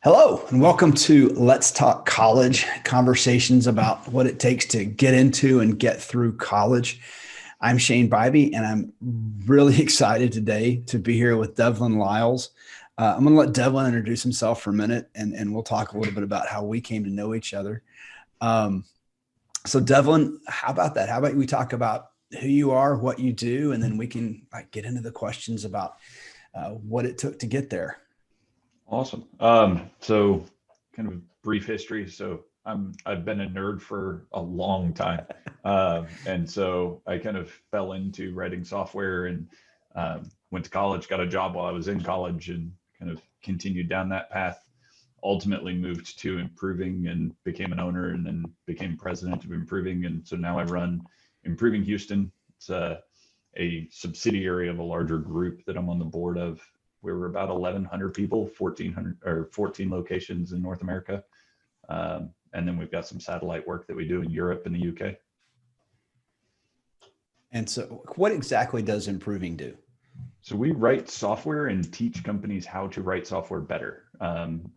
Hello, and welcome to Let's Talk College, conversations about what it takes to get into and get through college. I'm Shane Bybee, and I'm really excited today to be here with Devlin Liles. I'm going to let Devlin introduce himself for a minute, and we'll talk a little bit about how we came to know each other. Um, so, Devlin, how about that? How about we talk about who you are, what you do, and then we can get into the questions about what it took to get there. Awesome. So kind of brief history. So I've been a nerd for a long time. And so I kind of fell into writing software and went to college, got a job while I was in college and kind of continued down that path. Ultimately moved to Improving and became an owner and then became president of Improving. And so now I run Improving Houston. It's a subsidiary of a larger group that I'm on the board of. We were about 1,100 people, 1,400 or 14 locations in North America. And then we've got some satellite work that we do in Europe and the UK. And so what exactly does Improving do? So we write software and teach companies how to write software better.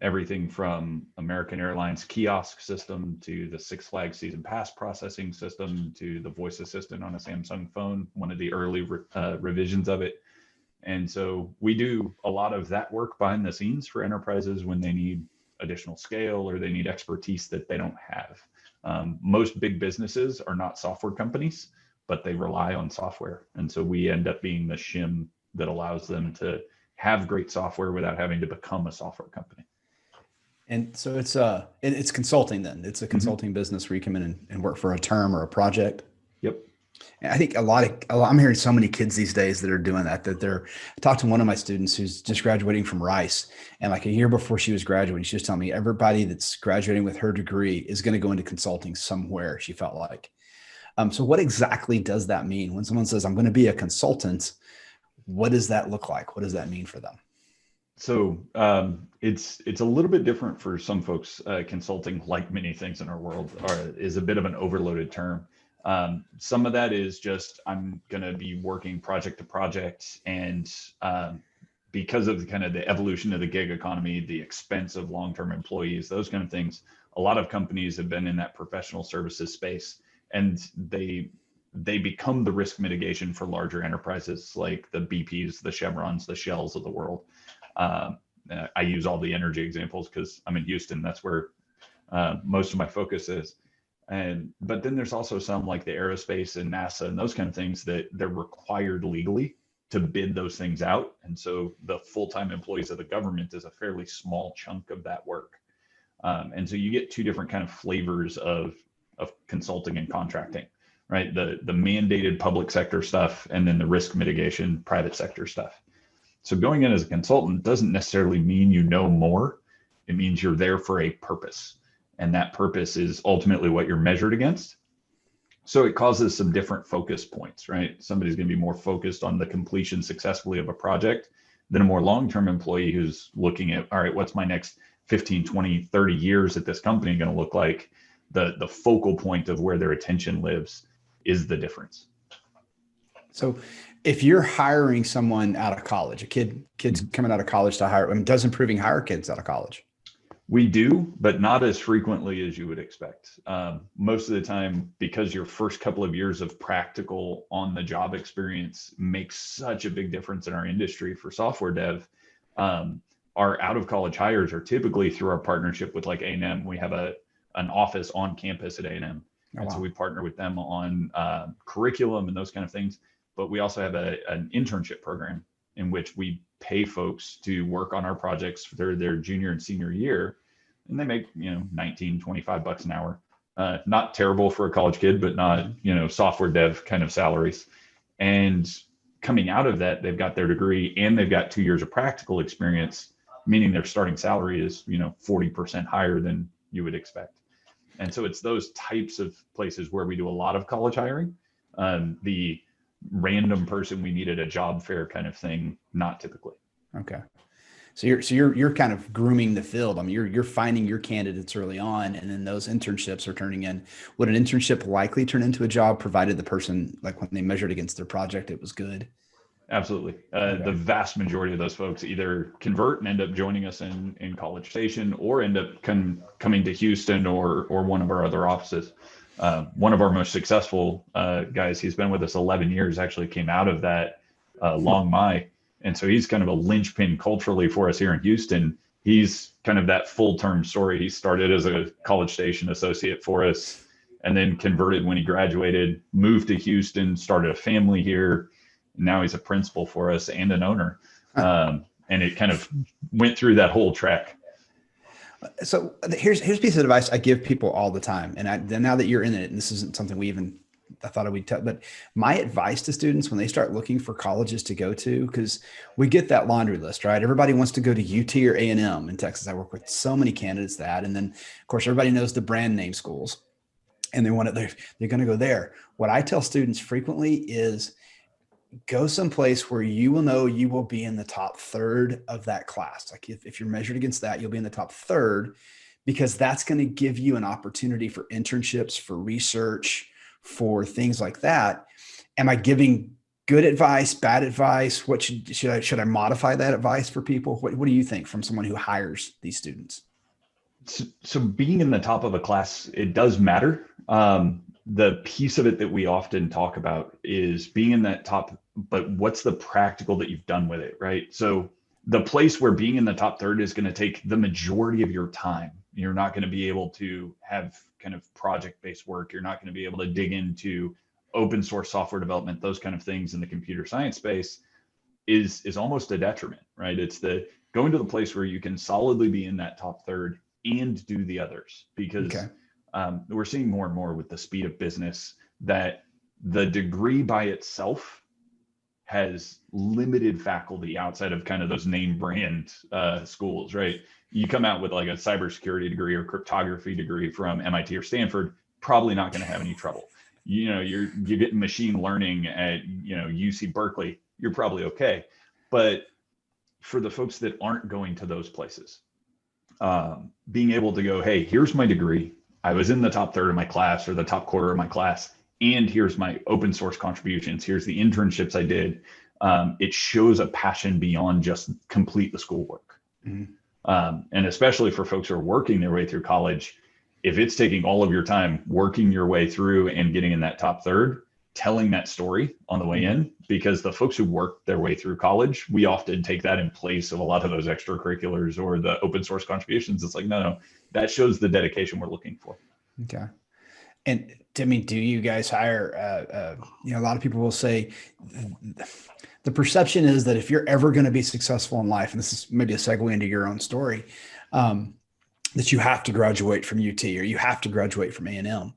Everything from American Airlines kiosk system to the Six Flags season pass processing system to the voice assistant on a Samsung phone, one of the early revisions of it. And so we do a lot of that work behind the scenes for enterprises when they need additional scale or they need expertise that they don't have. Most big businesses are not software companies, but they rely on software. And so we end up being the shim that allows them to have great software without having to become a software company. And so it's consulting then. It's a consulting business where you come in and work for a term or a project. Yep. And I think I'm hearing so many kids these days that are doing that I talked to one of my students who's just graduating from Rice. And like a year before she was graduating, she was telling me everybody that's graduating with her degree is going to go into consulting somewhere, she felt like. So what exactly does that mean? When someone says, I'm going to be a consultant, what does that look like? What does that mean for them? So it's a little bit different for some folks. Consulting, like many things in our world, is a bit of an overloaded term. Some of that is just I'm going to be working project to project, and because of the evolution of the gig economy, the expense of long-term employees, those kind of things, a lot of companies have been in that professional services space, and they become the risk mitigation for larger enterprises like the BPs, the Chevrons, the Shells of the world. I use all the energy examples because I'm in Houston. That's where most of my focus is. But then there's also some like the aerospace and NASA and those kind of things that they're required legally to bid those things out. And so the full-time employees of the government is a fairly small chunk of that work. And so you get two different kind of flavors of consulting and contracting, right? The mandated public sector stuff and then the risk mitigation private sector stuff. So going in as a consultant doesn't necessarily mean you know more. It means you're there for a purpose. And that purpose is ultimately what you're measured against. So it causes some different focus points, right? Somebody's going to be more focused on the completion successfully of a project than a more long-term employee who's looking at, all right, what's my next 15, 20, 30 years at this company going to look like? The focal point of where their attention lives is the difference. So if you're hiring someone out of college, kids coming out of college to hire, does Improving hire kids out of college? We do, but not as frequently as you would expect. Most of the time, because your first couple of years of practical on-the-job experience makes such a big difference in our industry for software dev, our out-of-college hires are typically through our partnership with like A&M. We have an office on campus at A&M. And so we partner with them on curriculum and those kind of things. But we also have an internship program in which we pay folks to work on our projects for their junior and senior year. And they make, 19, 25 bucks an hour. Not terrible for a college kid, but not, software dev kind of salaries. And coming out of that, they've got their degree and they've got 2 years of practical experience, meaning their starting salary is, 40% higher than you would expect. And so it's those types of places where we do a lot of college hiring. The random person we needed a job fair kind of thing, not typically. Okay. So you're kind of grooming the field. You're finding your candidates early on, and then those internships are turning in. Would an internship likely turn into a job provided the person, like when they measured against their project, it was good? Absolutely. Okay. The vast majority of those folks either convert and end up joining us in College Station, or end up coming to Houston or one of our other offices. One of our most successful guys, he's been with us 11 years, actually came out of that Long My. And so he's kind of a linchpin culturally for us here in Houston. He's kind of that full-term story. He started as a College Station associate for us, and then converted when he graduated, moved to Houston, started a family here. Now he's a principal for us and an owner. And it kind of went through that whole track. So here's a piece of advice I give people all the time. And now that you're in it, and this isn't something I thought we'd tell, but my advice to students when they start looking for colleges to go to, because we get that laundry list, right? Everybody wants to go to UT or A&M in Texas. I work with so many candidates and then of course everybody knows the brand name schools, and they're going to go there. What I tell students frequently is go someplace where you will know you will be in the top third of that class. Like if you're measured against that, you'll be in the top third, because that's going to give you an opportunity for internships, for research, for things like that. Am I giving good advice, bad advice? What should I modify that advice for people? What do you think from someone who hires these students? So being in the top of a class, it does matter. The piece of it that we often talk about is being in that top, but what's the practical that you've done with it, right? So the place where being in the top third is going to take the majority of your time. You're not going to be able to have kind of project-based work. You're not going to be able to dig into open source software development, those kind of things in the computer science space is almost a detriment, right? It's the going to the place where you can solidly be in that top third and do the others, because Okay. we're seeing more and more with the speed of business that the degree by itself has limited faculty outside of kind of those name brand schools, right? You come out with like a cybersecurity degree or cryptography degree from MIT or Stanford, probably not going to have any trouble. You know, you're getting machine learning at UC Berkeley, you're probably okay. But for the folks that aren't going to those places, being able to go, hey, here's my degree. I was in the top third of my class or the top quarter of my class, and here's my open source contributions. Here's the internships I did. It shows a passion beyond just complete the schoolwork. Mm-hmm. And especially for folks who are working their way through college, if it's taking all of your time working your way through and getting in that top third, telling that story on the way in, because the folks who work their way through college, we often take that in place of a lot of those extracurriculars or the open source contributions. It's like, no, that shows the dedication we're looking for. Okay. And I mean, do you guys hire, a lot of people will say the perception is that if you're ever going to be successful in life, and this is maybe a segue into your own story, that you have to graduate from UT or you have to graduate from A&M.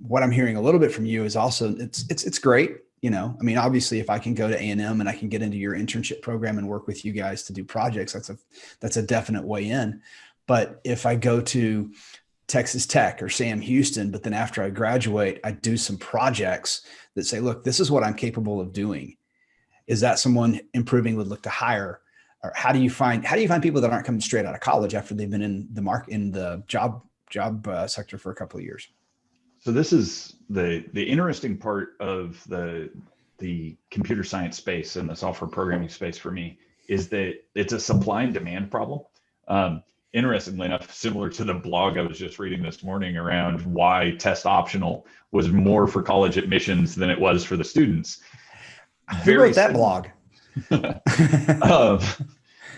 What I'm hearing a little bit from you is also it's great. I mean, obviously if I can go to A&M and I can get into your internship program and work with you guys to do projects, that's a definite way in. But if I go to Texas Tech or Sam Houston, but then after I graduate, I do some projects that say, look, this is what I'm capable of doing. Is that someone Improving would look to hire? Or how do you find people that aren't coming straight out of college after they've been in the job sector for a couple of years? So this is the interesting part of the computer science space and the software programming space for me, is that it's a supply and demand problem. Interestingly enough, similar to the blog I was just reading this morning around why test optional was more for college admissions than it was for the students. Who wrote that blog?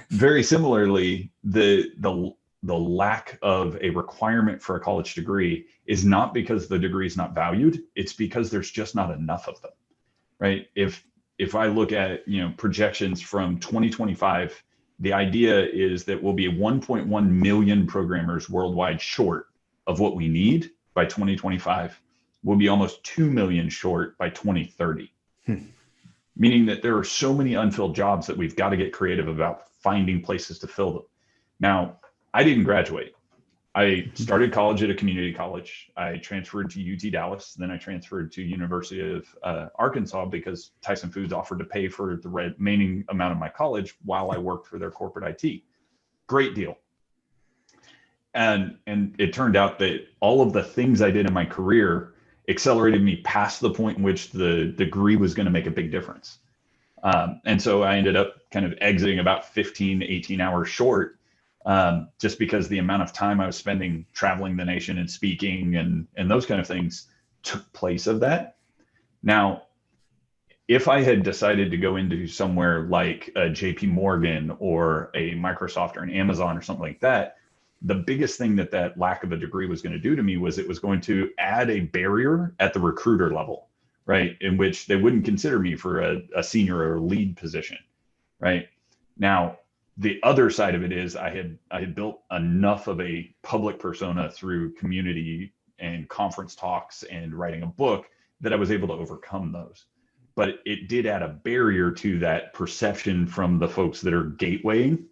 Very similarly, the lack of a requirement for a college degree is not because the degree is not valued. It's because there's just not enough of them, right? If I look at projections from 2025, the idea is that we'll be 1.1 million programmers worldwide short of what we need by 2025. We'll be almost 2 million short by 2030. Meaning that there are so many unfilled jobs that we've got to get creative about finding places to fill them. Now, I didn't graduate. I started college at a community college. I transferred to UT Dallas. Then I transferred to University of Arkansas because Tyson Foods offered to pay for the remaining amount of my college while I worked for their corporate IT. Great deal. And it turned out that all of the things I did in my career accelerated me past the point in which the degree was going to make a big difference. And so I ended up kind of exiting about 15, 18 hours short, just because the amount of time I was spending traveling the nation and speaking and those kind of things took place of that. Now, if I had decided to go into somewhere like a JP Morgan or a Microsoft or an Amazon or something like that, the biggest thing that that lack of a degree was going to do to me was it was going to add a barrier at the recruiter level, right? In which they wouldn't consider me for a senior or lead position, right? Now, the other side of it is I had built enough of a public persona through community and conference talks and writing a book that I was able to overcome those. But it did add a barrier to that perception from the folks that are gatewaying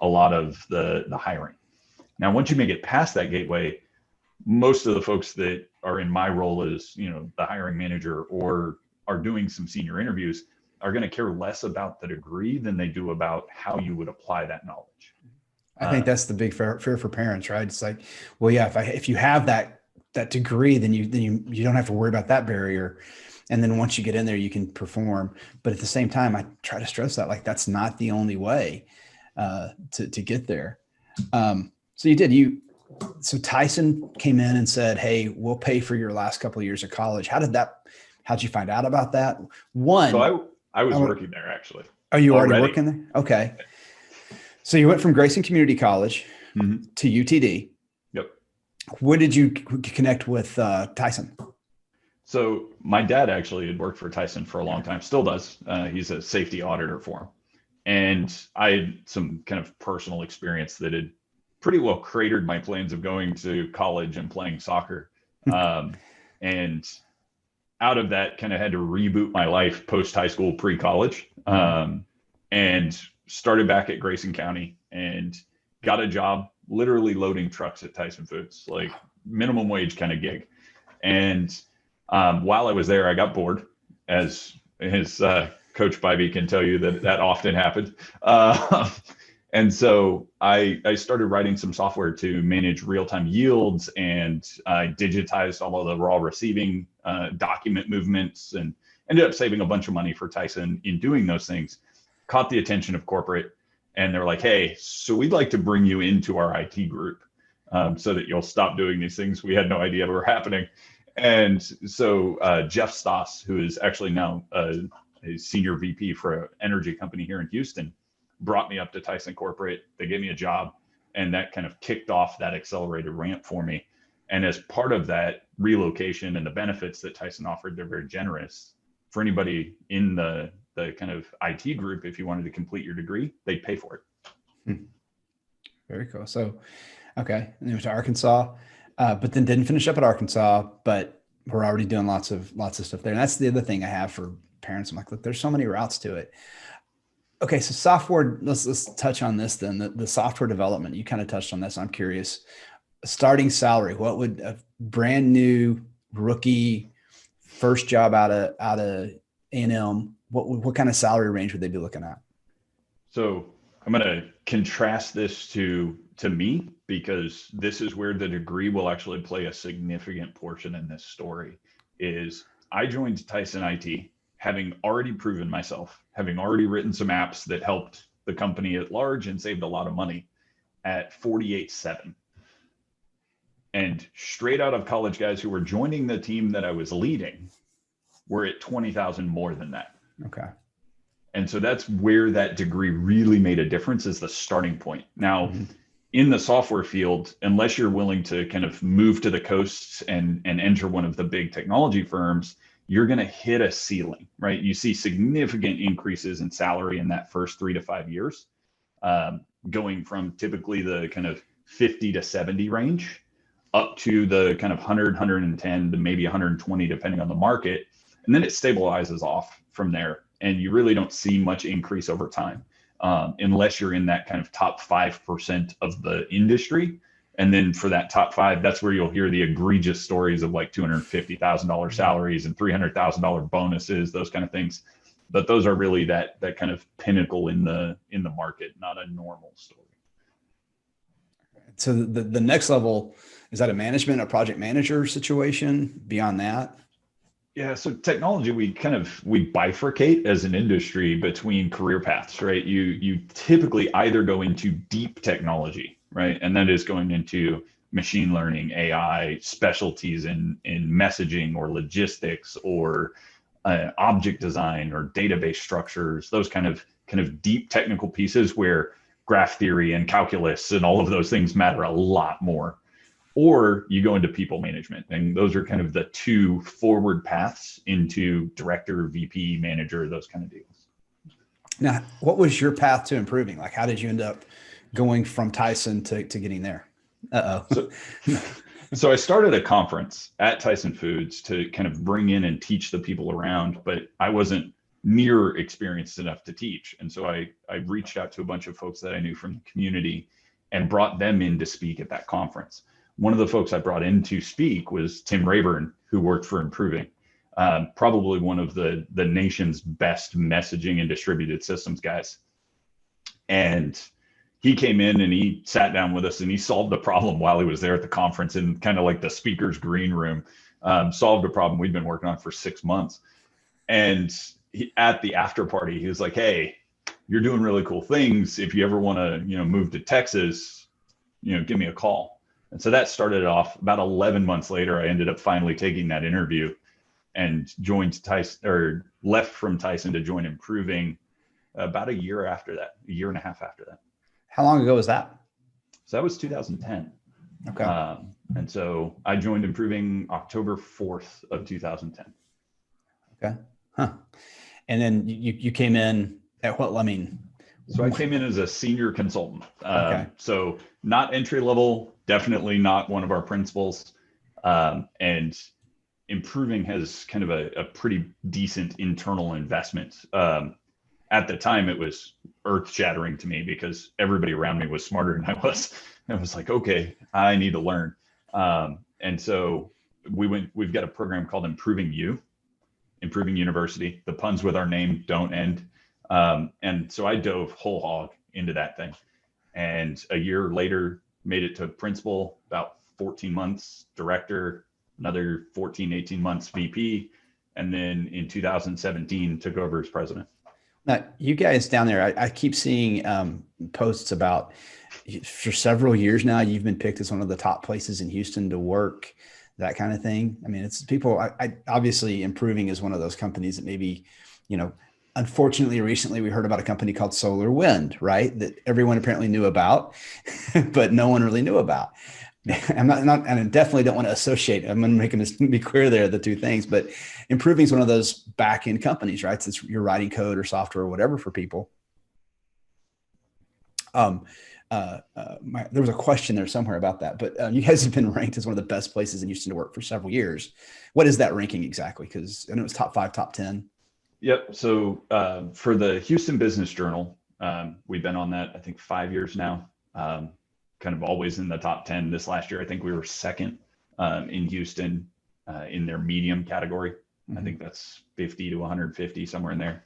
a lot of the hiring. Now, once you make it past that gateway, most of the folks that are in my role as, the hiring manager or are doing some senior interviews are going to care less about the degree than they do about how you would apply that knowledge. I think that's the big fear for parents, right? It's like, well, yeah, if you have that degree, then you don't have to worry about that barrier. And then once you get in there, you can perform. But at the same time, I try to stress that, like, that's not the only way to get there. So so Tyson came in and said, "Hey, we'll pay for your last couple of years of college." How'd you find out about that? So I was working there actually. Are you already working there? Okay. So you went from Grayson Community College to UTD. Yep. When did you connect with Tyson? So my dad actually had worked for Tyson for a long time, still does. He's a safety auditor for him. And I had some kind of personal experience that had pretty well cratered my plans of going to college and playing soccer. And out of that, kind of had to reboot my life post high school, pre-college, and started back at Grayson County and got a job literally loading trucks at Tyson Foods, like minimum wage kind of gig. And while I was there, I got bored, as his Coach Bybee can tell you that often happened. And so I started writing some software to manage real-time yields, and I digitized all of the raw receiving document movements and ended up saving a bunch of money for Tyson in doing those things. Caught the attention of corporate, and they're like, "Hey, so we'd like to bring you into our IT group so that you'll stop doing these things we had no idea were happening." And so Jeff Stoss, who is actually now a senior VP for an energy company here in Houston, brought me up to Tyson Corporate. They gave me a job, and that kind of kicked off that accelerated ramp for me. And as part of that relocation and the benefits that Tyson offered, they're very generous. For anybody in the kind of IT group, if you wanted to complete your degree, they'd pay for it. Very cool. So, okay. And then went to Arkansas, but then didn't finish up at Arkansas, but we're already doing lots of stuff there. And that's the other thing I have for parents. I'm like, look, there's so many routes to it. Okay. So software, let's touch on this then. The software development, you kind of touched on this. I'm curious. Starting salary, what would a brand new rookie first job out of A&M, what kind of salary range would they be looking at? So I'm going to contrast this to me, because this is where the degree will actually play a significant portion in this story. Is I joined Tyson IT having already proven myself, having already written some apps that helped the company at large and saved a lot of money at 48.7. And straight out of college guys who were joining the team that I was leading were at 20,000 more than that. Okay. And so that's where that degree really made a difference, is the starting point. Now, in the software field, unless you're willing to kind of move to the coasts and enter one of the big technology firms, you're going to hit a ceiling, right? You see significant increases in salary in that first 3 to 5 years, going from typically the kind of 50 to 70 range up to the kind of 100, 110 to maybe 120, depending on the market. And then it stabilizes off from there. And you really don't see much increase over time, unless you're in that kind of top 5% of the industry. And then for that top 5, that's where you'll hear the egregious stories of like $250,000 salaries and $300,000 bonuses, those kind of things. But those are really that kind of pinnacle in the market, not a normal story. So the next level, is that a management, a project manager situation beyond that? Yeah, so technology, we bifurcate as an industry between career paths, right? You typically either go into deep technology, right? And that is going into machine learning, AI, specialties in messaging or logistics or object design or database structures, those kind of deep technical pieces where graph theory and calculus and all of those things matter a lot more, or you go into people management. And those are kind of the two forward paths into director, VP, manager, those kind of deals. Now, what was your path to improving? Like, how did you end up going from Tyson to getting there? Uh-oh. So, so I started a conference at Tyson Foods to kind of bring in and teach the people around, but I wasn't near experienced enough to teach. And so I reached out to a bunch of folks that I knew from the community and brought them in to speak at that conference. One of the folks I brought in to speak was Tim Rayburn, who worked for Improving, probably one of the nation's best messaging and distributed systems guys. And he came in and he sat down with us and he solved the problem while he was there at the conference in kind of like the speaker's green room, solved a problem we'd been working on for 6 months. And at the after party, he was like, "Hey, you're doing really cool things. If you ever want to, move to Texas, give me a call." And so that started off. About 11 months later, I ended up finally taking that interview and joined Tyson, or left from Tyson to join Improving about a year after that, a year and a half after that. How long ago was that? So that was 2010. Okay. And so I joined Improving October 4th of 2010. Okay. Huh. And then you came in at what? I mean, so I came in as a senior consultant. Okay. So not entry level, definitely not one of our principals. And Improving has kind of a pretty decent internal investment. At the time, it was earth shattering to me because everybody around me was smarter than I was. And I was like, okay, I need to learn. And so we've got a program called Improving University. The puns with our name don't end. And so I dove whole hog into that thing. And a year later, made it to principal, about 14 months, director, another 14, 18 months VP. And then in 2017, took over as president. Now, you guys down there, I keep seeing posts about, for several years now, you've been picked as one of the top places in Houston to work, that kind of thing. I mean, it's people, I obviously Improving is one of those companies that maybe, unfortunately, recently we heard about a company called Solar Wind, right? That everyone apparently knew about, but no one really knew about. I'm not, and I definitely don't want to associate. I'm going to make this be clear there, the two things, but Improving is one of those back end companies, right? So you're writing code or software or whatever for people. There was a question there somewhere about that, but you guys have been ranked as one of the best places in Houston to work for several years. What is that ranking exactly? Because I know it was top 5, top 10. Yep. So for the Houston Business Journal, we've been on that, I think, 5 years now. Kind of always in the top 10. This last year, I think we were second in Houston in their medium category. Mm-hmm. I think that's 50 to 150, somewhere in there,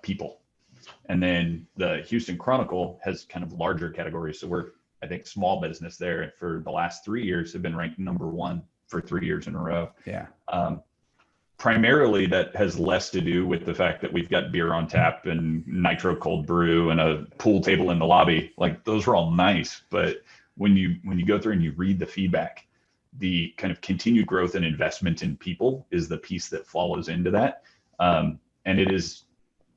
people. And then the Houston Chronicle has kind of larger categories. So we're, I think, small business there. And for the last 3 years, have been ranked number 1 for 3 years in a row. Yeah. Primarily, that has less to do with the fact that we've got beer on tap and nitro cold brew and a pool table in the lobby. Like, those are all nice, but when you go through and you read the feedback, the kind of continued growth and investment in people is the piece that follows into that. And it is,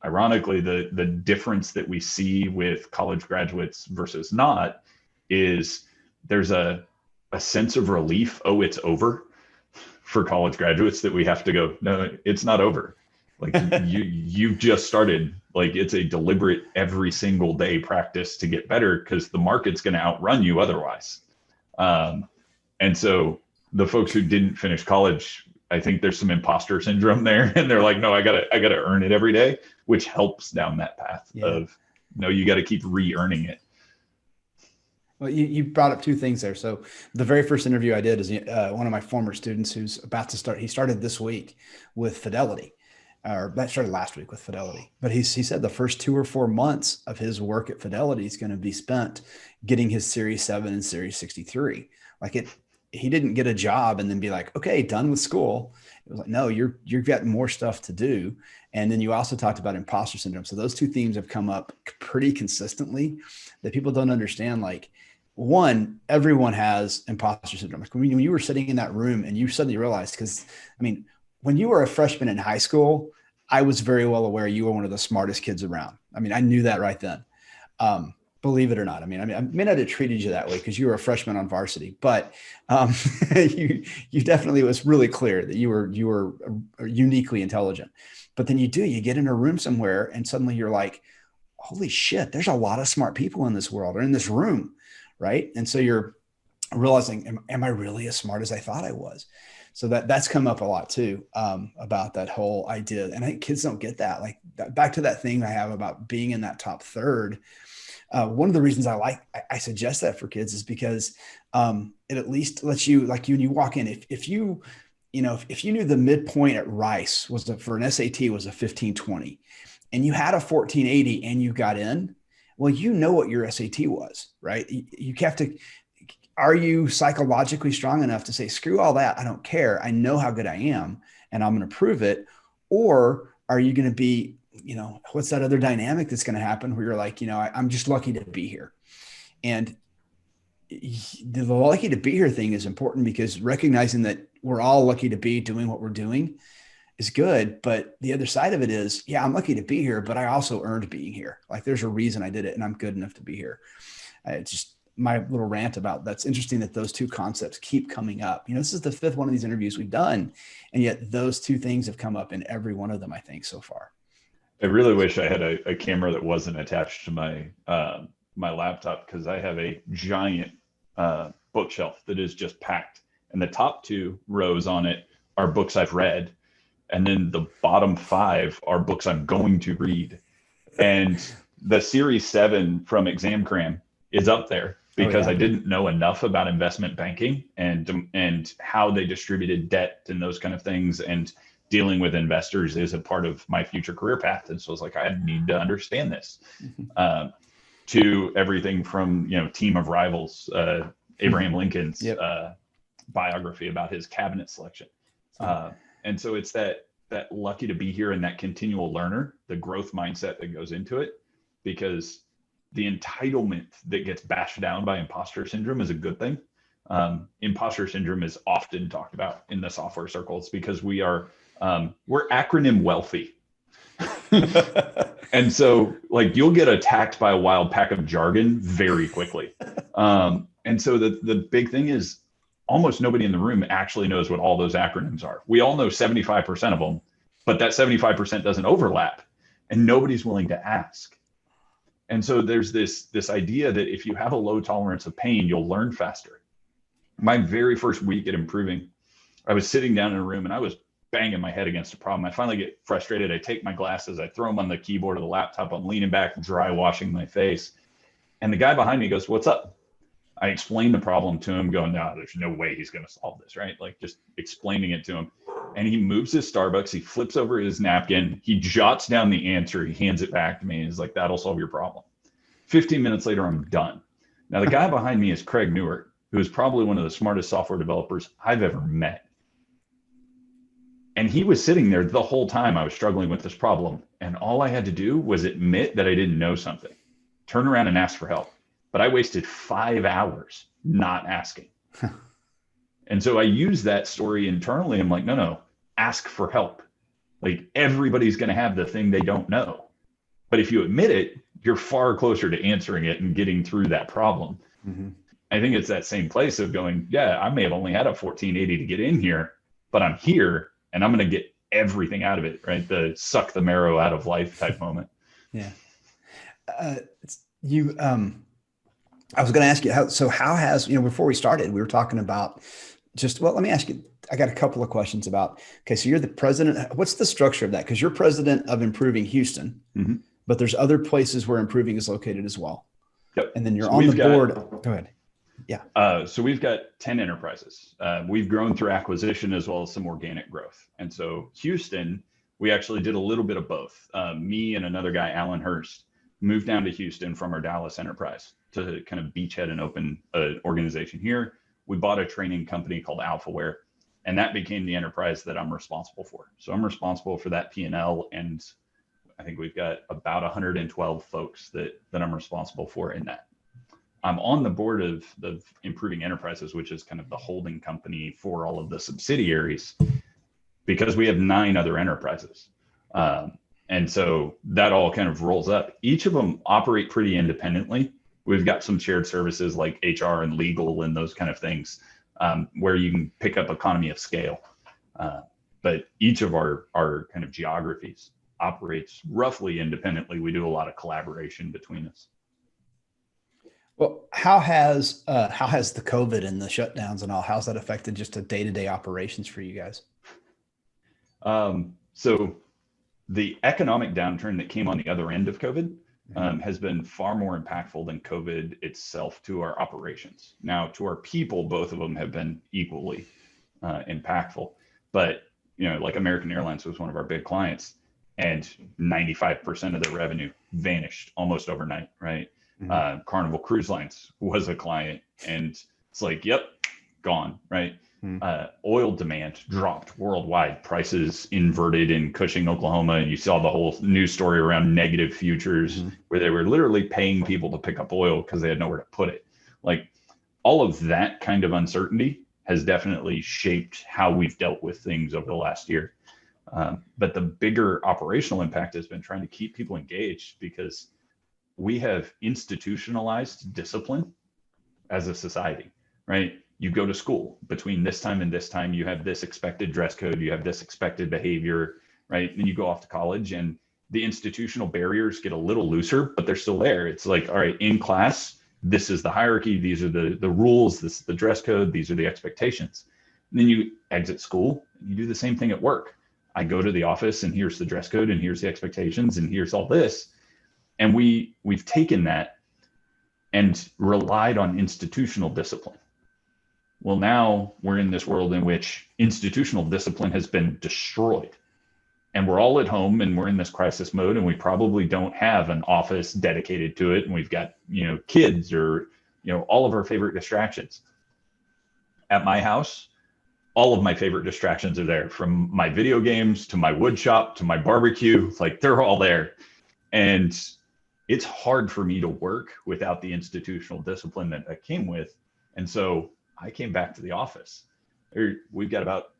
ironically, the difference that we see with college graduates versus not is there's a sense of relief. Oh, it's over. For college graduates, that we have to go, no, it's not over. Like, you've just started. Like, it's a deliberate every single day practice to get better, because the market's going to outrun you otherwise. And so the folks who didn't finish college, I think there's some imposter syndrome there, and they're like, no, I gotta earn it every day, which helps down that path of, no, you got to keep re-earning it. Well, you brought up two things there. So the very first interview I did is one of my former students who's about to start. He started this week with Fidelity, or that started last week with Fidelity. But he said the first 2 or 4 months of his work at Fidelity is going to be spent getting his Series 7 and Series 63. Like, he didn't get a job and then be like, okay, done with school. It was like, no, you've got more stuff to do. And then you also talked about imposter syndrome. So those two themes have come up pretty consistently that people don't understand. Like, one, everyone has imposter syndrome. Like when you were sitting in that room and you suddenly realized, because I mean, when you were a freshman in high school, I was very well aware you were one of the smartest kids around. I mean, I knew that right then. Believe it or not. I mean, I may not have treated you that way because you were a freshman on varsity, but you definitely, it was really clear that you were uniquely intelligent. But then you get in a room somewhere and suddenly you're like, holy shit, there's a lot of smart people in this world or in this room, right? And so you're realizing, am I really as smart as I thought I was? So that's come up a lot too, about that whole idea. And I think kids don't get that. Like back to that thing I have about being in that top third. One of the reasons I suggest that for kids is because it at least lets you, like you, when you walk in, if you knew the midpoint at Rice for an SAT was a 1520 and you had a 1480 and you got in, well, you know what your SAT was, right? You have to, are you psychologically strong enough to say, screw all that, I don't care, I know how good I am and I'm going to prove it? Or are you going to be, what's that other dynamic that's going to happen where you're like, I'm just lucky to be here. And the lucky to be here thing is important because recognizing that we're all lucky to be doing what we're doing is good. But the other side of it is, yeah, I'm lucky to be here, but I also earned being here. Like there's a reason I did it and I'm good enough to be here. It's just my little rant about that's interesting that those two concepts keep coming up. This is the fifth one of these interviews we've done. And yet those two things have come up in every one of them, I think, so far. I really wish I had a camera that wasn't attached to my my laptop because I have a giant bookshelf that is just packed, and the top 2 rows on it are books I've read, and then the bottom 5 are books I'm going to read. And the Series 7 from Exam Cram is up there because I didn't know enough about investment banking and how they distributed debt and those kind of things, and dealing with investors is a part of my future career path. And so I was like, I need to understand this. To everything from, Team of Rivals, Abraham Lincoln's biography about his cabinet selection. And so it's that lucky to be here and that continual learner, the growth mindset that goes into it, because the entitlement that gets bashed down by imposter syndrome is a good thing. Imposter syndrome is often talked about in the software circles because we're acronym wealthy. And so like you'll get attacked by a wild pack of jargon very quickly. And so the big thing is almost nobody in the room actually knows what all those acronyms are. We all know 75% of them, but that 75% doesn't overlap and nobody's willing to ask. And so there's this idea that if you have a low tolerance of pain, you'll learn faster. My very first week at improving, I was sitting down in a room and I was banging my head against a problem. I finally get frustrated. I take my glasses, I throw them on the keyboard of the laptop. I'm leaning back, dry washing my face. And the guy behind me goes, "What's up?" I explained the problem to him, going, "No, there's no way he's going to solve this," right? Like just explaining it to him. And he moves his Starbucks, he flips over his napkin, he jots down the answer, he hands it back to me, and he's like, "That'll solve your problem." 15 minutes later, I'm done. Now, the guy behind me is Craig Newer, who is probably one of the smartest software developers I've ever met. And he was sitting there the whole time I was struggling with this problem. And all I had to do was admit that I didn't know something, turn around and ask for help. But I wasted 5 hours not asking. And so I use that story internally. I'm like, no, ask for help. Like everybody's going to have the thing they don't know. But if you admit it, you're far closer to answering it and getting through that problem. Mm-hmm. I think it's that same place of going, yeah, I may have only had a 1480 to get in here, but I'm here and I'm going to get everything out of it, right? The suck the marrow out of life type moment. Yeah. I was going to ask you how has, before we started, we were talking about let me ask you, I got a couple of questions about, okay, so you're the president. What's the structure of that? Because you're president of Improving Houston, mm-hmm. but there's other places where Improving is located as well. Yep. And then you're on the board. Go ahead. Yeah. So we've got 10 enterprises. We've grown through acquisition as well as some organic growth. And so Houston, we actually did a little bit of both. Me and another guy, Alan Hurst, moved down to Houston from our Dallas enterprise to kind of beachhead and open an organization here. we bought a training company called AlphaWare, and that became the enterprise that I'm responsible for. So I'm responsible for that P&L, and I think we've got about 112 folks that I'm responsible for in that. I'm on the board of Improving Enterprises, which is kind of the holding company for all of the subsidiaries, because we have 9 other enterprises. And so that all kind of rolls up. Each of them operate pretty independently. We've got some shared services like HR and legal and those kind of things, where you can pick up economy of scale. But each of our kind of geographies operates roughly independently. We do a lot of collaboration between us. Well, how has the COVID and the shutdowns and all, how's that affected just the day-to-day operations for you guys? So the economic downturn that came on the other end of COVID has been far more impactful than COVID itself to our operations. Now, to our people, both of them have been equally impactful. But, like American Airlines was one of our big clients, and 95% of their revenue vanished almost overnight, right? Mm-hmm. Carnival Cruise Lines was a client, and it's like, yep, gone, right? Mm-hmm. Oil demand dropped worldwide. Prices inverted in Cushing, Oklahoma, and you saw the whole news story around negative futures, mm-hmm. where they were literally paying people to pick up oil because they had nowhere to put it. Like, all of that kind of uncertainty has definitely shaped how we've dealt with things over the last year. But the bigger operational impact has been trying to keep people engaged, because we have institutionalized discipline as a society, right? You go to school between this time and this time, you have this expected dress code, you have this expected behavior, right? Then you go off to college, and the institutional barriers get a little looser, but they're still there. It's like, all right, in class, this is the hierarchy, these are the rules, this is the dress code, these are the expectations. And then you exit school, you do the same thing at work. I go to the office, and here's the dress code, and here's the expectations, and here's all this. And we've taken that and relied on institutional discipline. Well, now we're in this world in which institutional discipline has been destroyed, and we're all at home, and we're in this crisis mode, and we probably don't have an office dedicated to it. And we've got, kids or, all of our favorite distractions. At my house, all of my favorite distractions are there, from my video games to my wood shop to my barbecue. Like, they're all there. And it's hard for me to work without the institutional discipline that I came with. And so I came back to the office. We've got about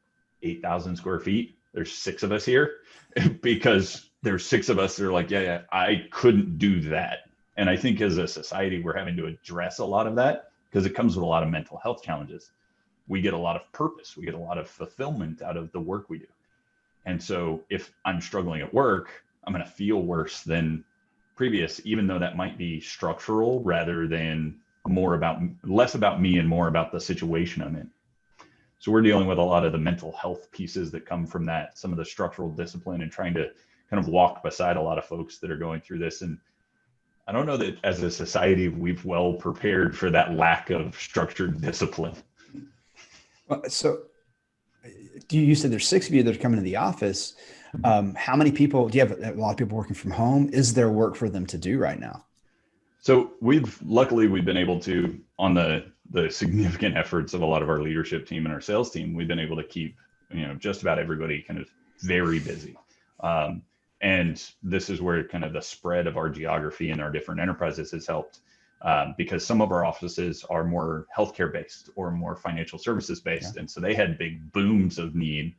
8,000 square feet. There's 6 of us here, because there's 6 of us that are like, yeah, I couldn't do that. And I think as a society, we're having to address a lot of that, because it comes with a lot of mental health challenges. We get a lot of purpose. We get a lot of fulfillment out of the work we do. And so if I'm struggling at work, I'm going to feel worse than previous, even though that might be structural rather than less about me and more about the situation I'm in. So we're dealing with a lot of the mental health pieces that come from that, some of the structural discipline, and trying to kind of walk beside a lot of folks that are going through this. And I don't know that as a society, we've well prepared for that lack of structured discipline. So you said there's 6 of you that are coming to the office. How many people, do you have a lot of people working from home? Is there work for them to do right now? So luckily we've been able to, on the significant efforts of a lot of our leadership team and our sales team, we've been able to keep, just about everybody kind of very busy. And this is where kind of the spread of our geography and our different enterprises has helped, because some of our offices are more healthcare based or more financial services based. Yeah. And so they had big booms of need.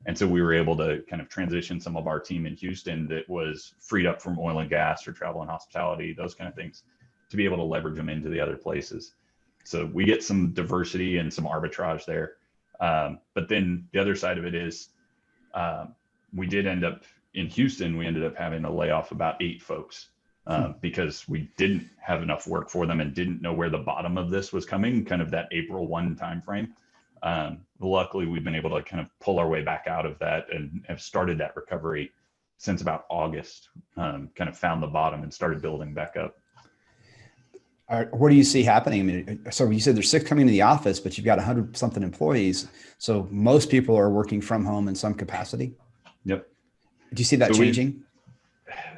And so we were able to kind of transition some of our team in Houston that was freed up from oil and gas or travel and hospitality, those kind of things, to be able to leverage them into the other places. So we get some diversity and some arbitrage there. But then the other side of it is, we did end up in Houston, we ended up having to lay off about 8 folks because we didn't have enough work for them and didn't know where the bottom of this was coming, kind of that April 1 timeframe. Luckily, we've been able to kind of pull our way back out of that and have started that recovery since about August, kind of found the bottom and started building back up. All right, what do you see happening? I mean, so you said there's 6 coming to the office, but you've got 100 something employees. So most people are working from home in some capacity. Yep. Do you see that changing?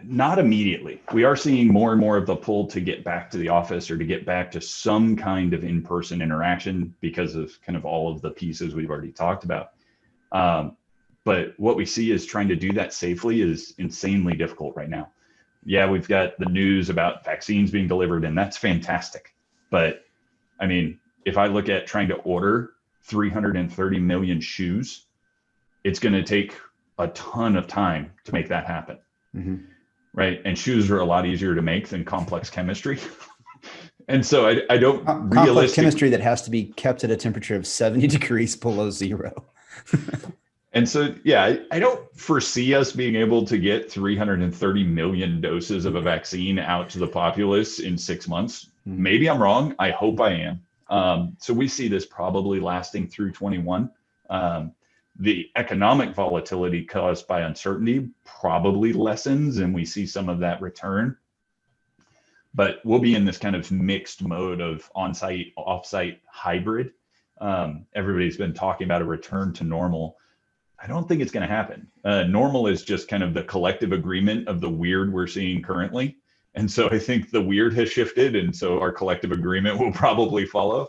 not immediately. We are seeing more and more of the pull to get back to the office or to get back to some kind of in-person interaction because of kind of all of the pieces we've already talked about. But what we see is trying to do that safely is insanely difficult right now. Yeah, we've got the news about vaccines being delivered, and that's fantastic. But I mean, if I look at trying to order 330 million shoes, it's going to take a ton of time to make that happen. Mm-hmm. Right. And shoes are a lot easier to make than complex chemistry. And so I don't complex chemistry that has to be kept at a temperature of 70 degrees below zero. And so, yeah, I don't foresee us being able to get 330 million doses of a vaccine out to the populace in 6 months. Mm-hmm. Maybe I'm wrong. I hope I am. So we see this probably lasting through 21. The economic volatility caused by uncertainty probably lessens, and we see some of that return. But we'll be in this kind of mixed mode of on-site, off-site hybrid. Everybody's been talking about a return to normal. I don't think it's going to happen. Normal is just kind of the collective agreement of the weird we're seeing currently. And so I think the weird has shifted, and so our collective agreement will probably follow.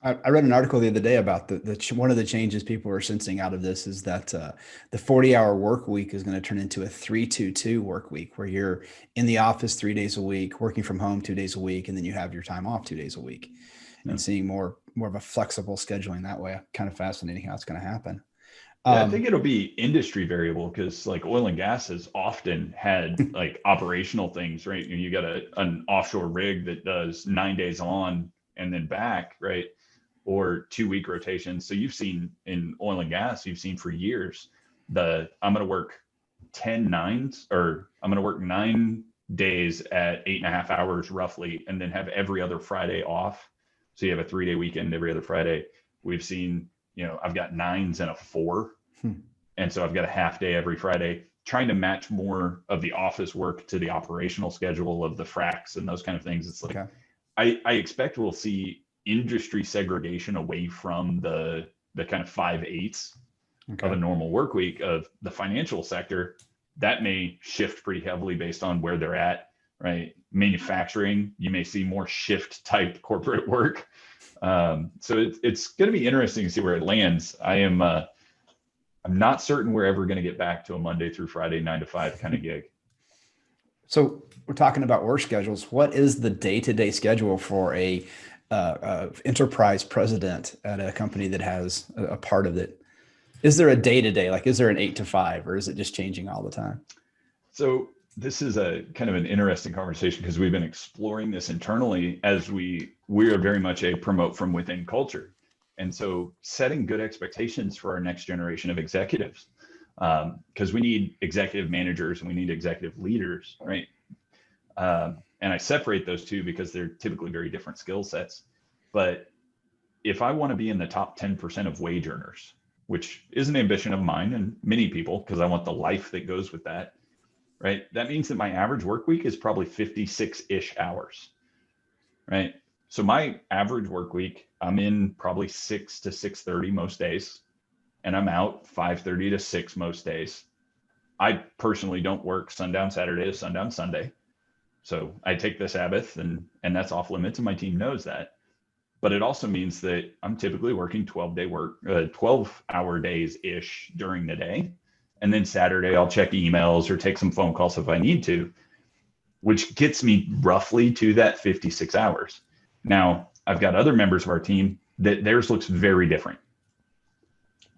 I read an article the other day about one of the changes people are sensing out of this is that the 40-hour work week is going to turn into a 3-2-2 work week, where you're in the office 3 days a week, working from home 2 days a week, and then you have your time off 2 days a week. Yeah. And seeing more of a flexible scheduling that way. Kind of fascinating how it's going to happen. Yeah, I think it'll be industry variable, because like oil and gas has often had like operational things, right? You got an offshore rig that does 9 days on and then back, right? Or 2-week rotations. So you've seen in oil and gas, you've seen for years, I'm going to work 10 nines, or I'm going to work 9 days at 8.5 hours roughly, and then have every other Friday off. So you have a 3-day weekend every other Friday. We've seen, I've got 9s and a 4. And so I've got a half day every Friday, trying to match more of the office work to the operational schedule of the fracs and those kind of things. It's like, okay. I expect we'll see industry segregation away from the kind of 5/8 of a normal work week of the financial sector. That may shift pretty heavily based on where they're at, right? Manufacturing, you may see more shift type corporate work. So it's going to be interesting to see where it lands. I'm not certain we're ever going to get back to a Monday through Friday 9 to 5 kind of gig. So we're talking about work schedules. What is the day-to-day schedule for a enterprise president at a company that has a part of it? Is there a day-to-day, like is there an 8 to 5, or is it just changing all the time? So this is a kind of an interesting conversation, because we've been exploring this internally as we are very much a promote from within culture. And so setting good expectations for our next generation of executives, because we need executive managers and we need executive leaders, right? And I separate those two because they're typically very different skill sets. But if I want to be in the top 10% of wage earners, which is an ambition of mine and many people, because I want the life that goes with that, right? That means that my average work week is probably 56-ish hours, right? So my average work week, I'm in probably 6 to 6:30 most days, and I'm out 5:30 to 6 most days. I personally don't work sundown Saturday to sundown Sunday. So I take the Sabbath, and that's off limits, and my team knows that. But it also means that I'm typically working 12-hour days-ish during the day. And then Saturday, I'll check emails or take some phone calls if I need to, which gets me roughly to that 56 hours. Now, I've got other members of our team that theirs looks very different.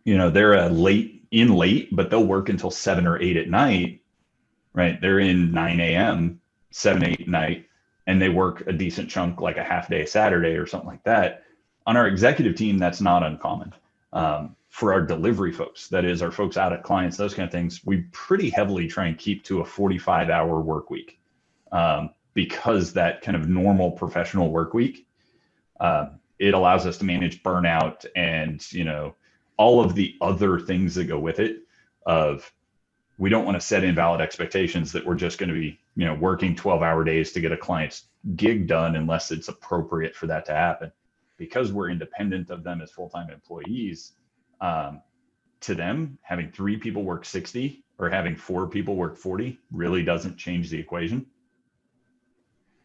They're late, but they'll work until 7 or 8 at night, right? They're in 9 a.m., 7, 8 at night, and they work a decent chunk, like a half day Saturday or something like that. On our executive team, that's not uncommon. For our delivery folks, that is our folks out at clients, those kind of things, we pretty heavily try and keep to a 45-hour work week. Because that kind of normal professional work week, it allows us to manage burnout and, all of the other things that go with it. We don't want to set invalid expectations that we're just going to be, working 12-hour days to get a client's gig done unless it's appropriate for that to happen. Because we're independent of them as full-time employees, to them, having 3 people work 60 or having 4 people work 40 really doesn't change the equation.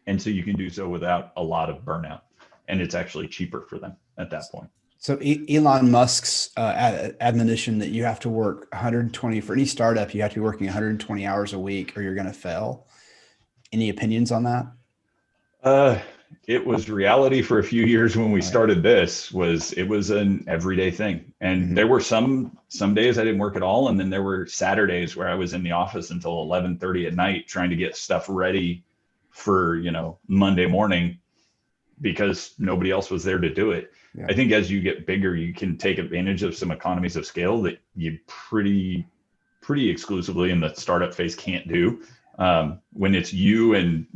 And so you can do so without a lot of burnout. And it's actually cheaper for them at that point. So Elon Musk's admonition that you have to work 120 for any startup, you have to be working 120 hours a week or you're going to fail. Any opinions on that? It was reality for a few years when we started this. It was an everyday thing. And there were some days I didn't work at all. And then there were Saturdays where I was in the office until 11:30 at night trying to get stuff ready for, Monday morning because nobody else was there to do it. Yeah. I think as you get bigger, you can take advantage of some economies of scale that you pretty exclusively in the startup phase can't do. When it's you and,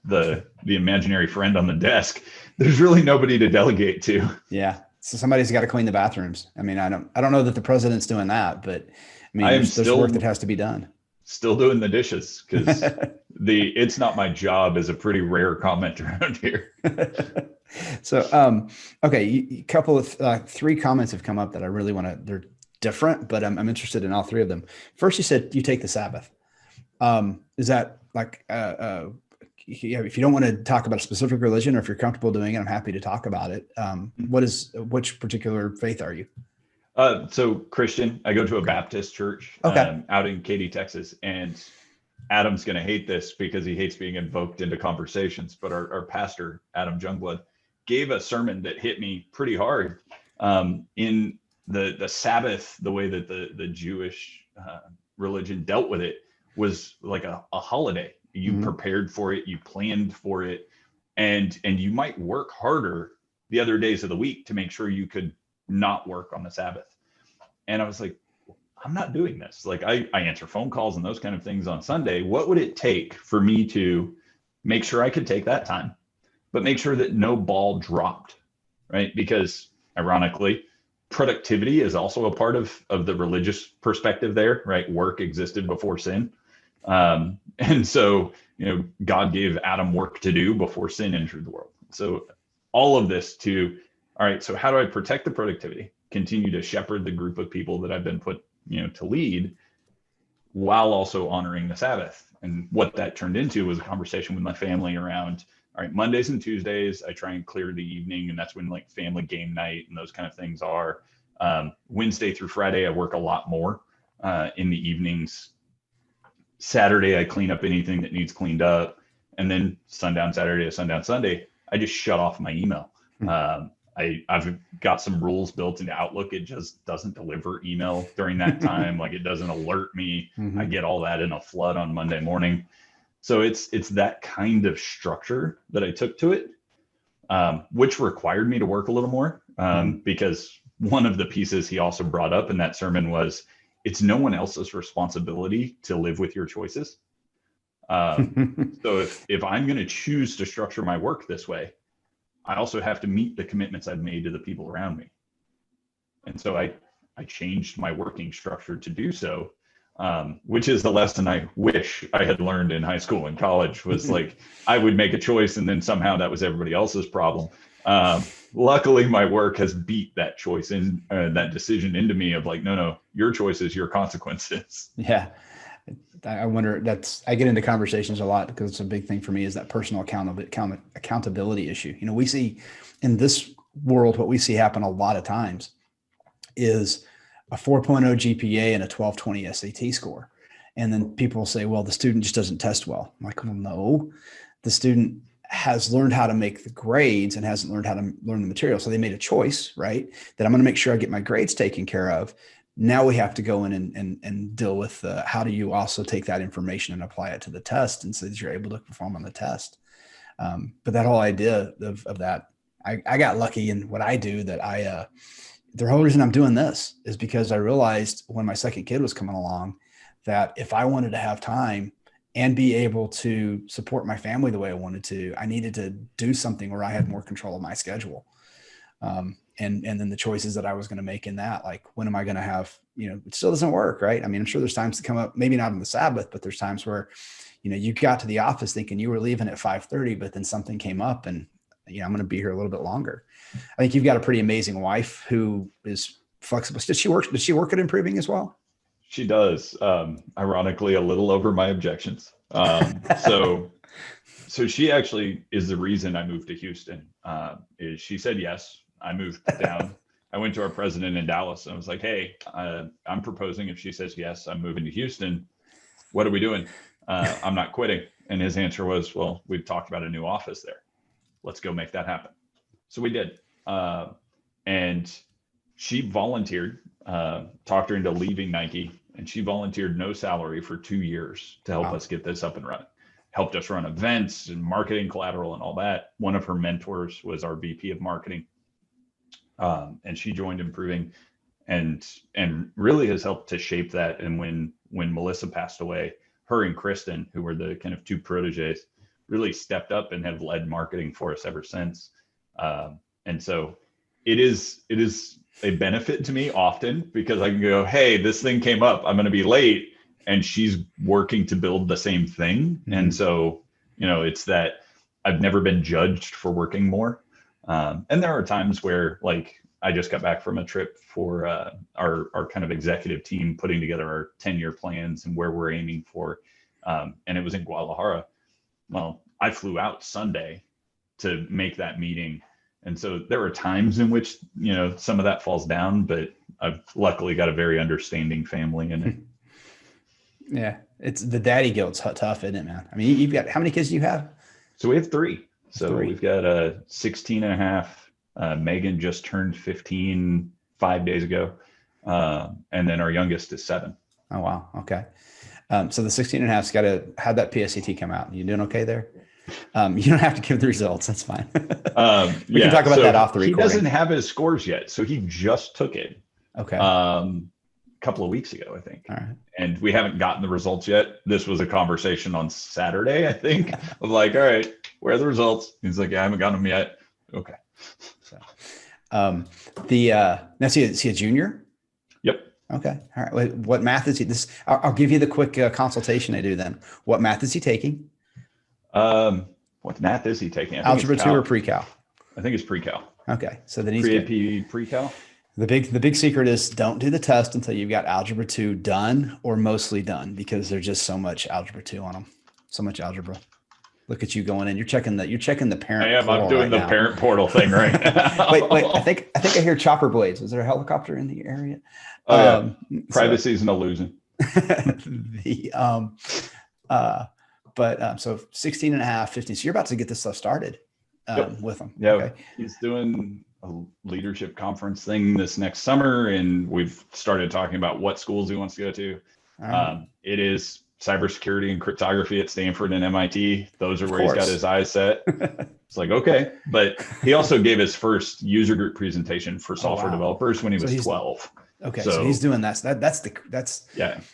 the imaginary friend on the desk, there's really nobody to delegate to. Yeah. So somebody's got to clean the bathrooms. I mean, I don't know that the president's doing that, but I mean, there's work that has to be done. Still doing the dishes because it's not my job is a pretty rare comment around here. So, okay. A couple of 3 comments have come up that I really they're different, but I'm interested in all 3 of them. First, you said you take the Sabbath. Is that like, if you don't want to talk about a specific religion or if you're comfortable doing it, I'm happy to talk about it. Which particular faith are you? So Christian, I go to a Baptist church out in Katy, Texas, and Adam's going to hate this because he hates being invoked into conversations, but our pastor, Adam Jungblood, gave a sermon that hit me pretty hard. In the Sabbath, the way that the Jewish religion dealt with it was like a holiday. You prepared for it, you planned for it, and you might work harder the other days of the week to make sure you could not work on the Sabbath. And I was like, I'm not doing this. Like I answer phone calls and those kind of things on Sunday. What would it take for me to make sure I could take that time, but make sure that no ball dropped, right? Because ironically, productivity is also a part of the religious perspective there, right? Work existed before sin. And so, God gave Adam work to do before sin entered the world. So all of this all right, so how do I protect the productivity, continue to shepherd the group of people that I've been put, to lead while also honoring the Sabbath? And what that turned into was a conversation with my family around, all right, Mondays and Tuesdays, I try and clear the evening. And that's when like family game night and those kind of things are. Wednesday through Friday, I work a lot more in the evenings. Saturday, I clean up anything that needs cleaned up. And then sundown Saturday to sundown Sunday, I just shut off my email. I've got some rules built into Outlook. It just doesn't deliver email during that time. Like it doesn't alert me. I get all that in a flood on Monday morning. So it's that kind of structure that I took to it, which required me to work a little more because one of the pieces he also brought up in that sermon was, it's no one else's responsibility to live with your choices. So if I'm going to choose to structure my work this way, I also have to meet the commitments I've made to the people around me. And so I changed my working structure to do so, which is the lesson I wish I had learned in high school and college was like, I would make a choice and then somehow that was everybody else's problem. Luckily, my work has beat that choice and that decision into me of like, no, your choices, your consequences. Yeah. I wonder I get into conversations a lot because it's a big thing for me is that personal accountability issue. We see in this world, what we see happen a lot of times is a 4.0 GPA and a 1220 SAT score. And then people say, well, the student just doesn't test well. I'm like, well, no, the student has learned how to make the grades and hasn't learned how to learn the material. So they made a choice, right? That I'm going to make sure I get my grades taken care of. Now we have to go in and deal with how do you also take that information and apply it to the test and so that you're able to perform on the test. But that whole idea of that, I got lucky in what I do that the whole reason I'm doing this is because I realized when my second kid was coming along that if I wanted to have time and be able to support my family the way I wanted to, I needed to do something where I had more control of my schedule. And then the choices that I was going to make in that, like, when am I going to have, it still doesn't work, right? I mean, I'm sure there's times to come up, maybe not on the Sabbath, but there's times where, you got to the office thinking you were leaving at 5:30, but then something came up and, I'm going to be here a little bit longer. I think you've got a pretty amazing wife who is flexible. Does she work at improving as well? She does. Ironically, a little over my objections. So she actually is the reason I moved to Houston. Is she said yes. I moved down. I went to our president in Dallas and I was like, hey, I'm proposing if she says yes, I'm moving to Houston. What are we doing? I'm not quitting. And his answer was, well, we've talked about a new office there. Let's go make that happen. So we did. And she volunteered, talked her into leaving Nike, and she volunteered no salary for 2 years to help us get this up and running. Helped us run events and marketing collateral and all that. One of her mentors was our VP of marketing. And she joined Improving and really has helped to shape that. And when Melissa passed away, her and Kristen, who were the kind of two proteges, really stepped up and have led marketing for us ever since. And so it is a benefit to me often because I can go, hey, this thing came up, I'm going to be late. And she's working to build the same thing. Mm-hmm. And so, it's that I've never been judged for working more. And there are times where, like, I just got back from a trip for our kind of executive team putting together our 10-year plans and where we're aiming for. And it was in Guadalajara. Well, I flew out Sunday to make that meeting. And so there are times in which, some of that falls down, but I've luckily got a very understanding family in it. Yeah. It's the daddy guilt's tough, isn't it, man? I mean, you've got, how many kids do you have? So we have 3. So we've got a 16 and a half. Megan just turned 15 5 days ago. And then our youngest is 7. Oh, wow. Okay. So the 16 and a half's got to have that PSAT come out. You doing okay there? You don't have to give the results. That's fine. We can talk about that off the recording. He doesn't have his scores yet. So he just took it. Okay. Couple of weeks ago, I think. All right. And we haven't gotten the results yet. This was a conversation on Saturday, I think, of like, all right, where are the results? He's like, yeah, I haven't gotten them yet. Okay. So, now is he a junior? Yep. Okay. All right. What math is he? I'll give you the quick consultation I do then. What math is he taking? What math is he taking? Algebra 2 or pre-cal? I think it's pre-cal. Okay. So then he's pre-AP, pre-cal. The big secret is don't do the test until you've got algebra 2 done or mostly done, because there's just so much algebra 2 on them. So much algebra. Look at you going in. You're checking the parent. I am. I'm doing the parent portal thing right now. wait. I think I hear chopper blades. Is there a helicopter in the area? Privacy is an illusion. So 16 and a half, 15. So you're about to get this stuff started with them. Yeah. Okay. He's doing a leadership conference thing this next summer, and we've started talking about what schools he wants to go to. It is cybersecurity and cryptography at Stanford and MIT. Those are where he's got his eyes set. It's like, okay. But he also gave his first user group presentation for software developers when he was 12. Okay. So he's doing that. That's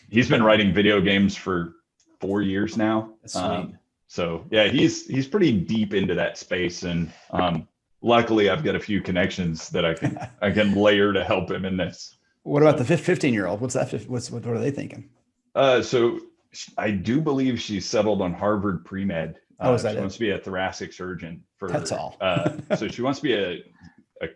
he's been writing video games for 4 years now. That's sweet. So yeah, he's pretty deep into that space. And luckily I've got a few connections that I can layer to help him in this. What about the 15-year-old? What's that? What are they thinking? So I do believe she's settled on Harvard pre-med. Is that she wants to be a thoracic surgeon. That's all. So she wants to be a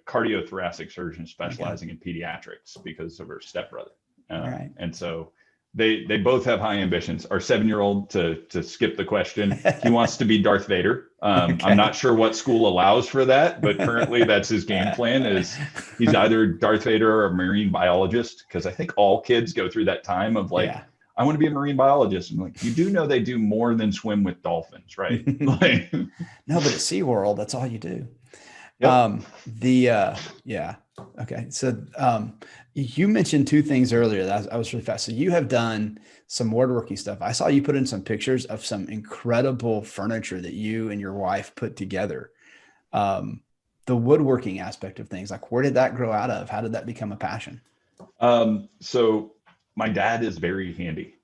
cardiothoracic surgeon specializing in pediatrics because of her stepbrother. Right. And so they both have high ambitions. Our 7-year-old, to skip the question, he wants to be Darth Vader. I'm not sure what school allows for that, but currently that's his game plan. Is he's either Darth Vader or a marine biologist, because I think all kids go through that time of like, I want to be a marine biologist. I'm like, you do know they do more than swim with dolphins, right? No, but at SeaWorld, that's all you do. Yep. Okay. So you mentioned 2 things earlier that I was really fast. So you have done some woodworking stuff. I saw you put in some pictures of some incredible furniture that you and your wife put together. The woodworking aspect of things, like, where did that grow out of? How did that become a passion? So my dad is very handy.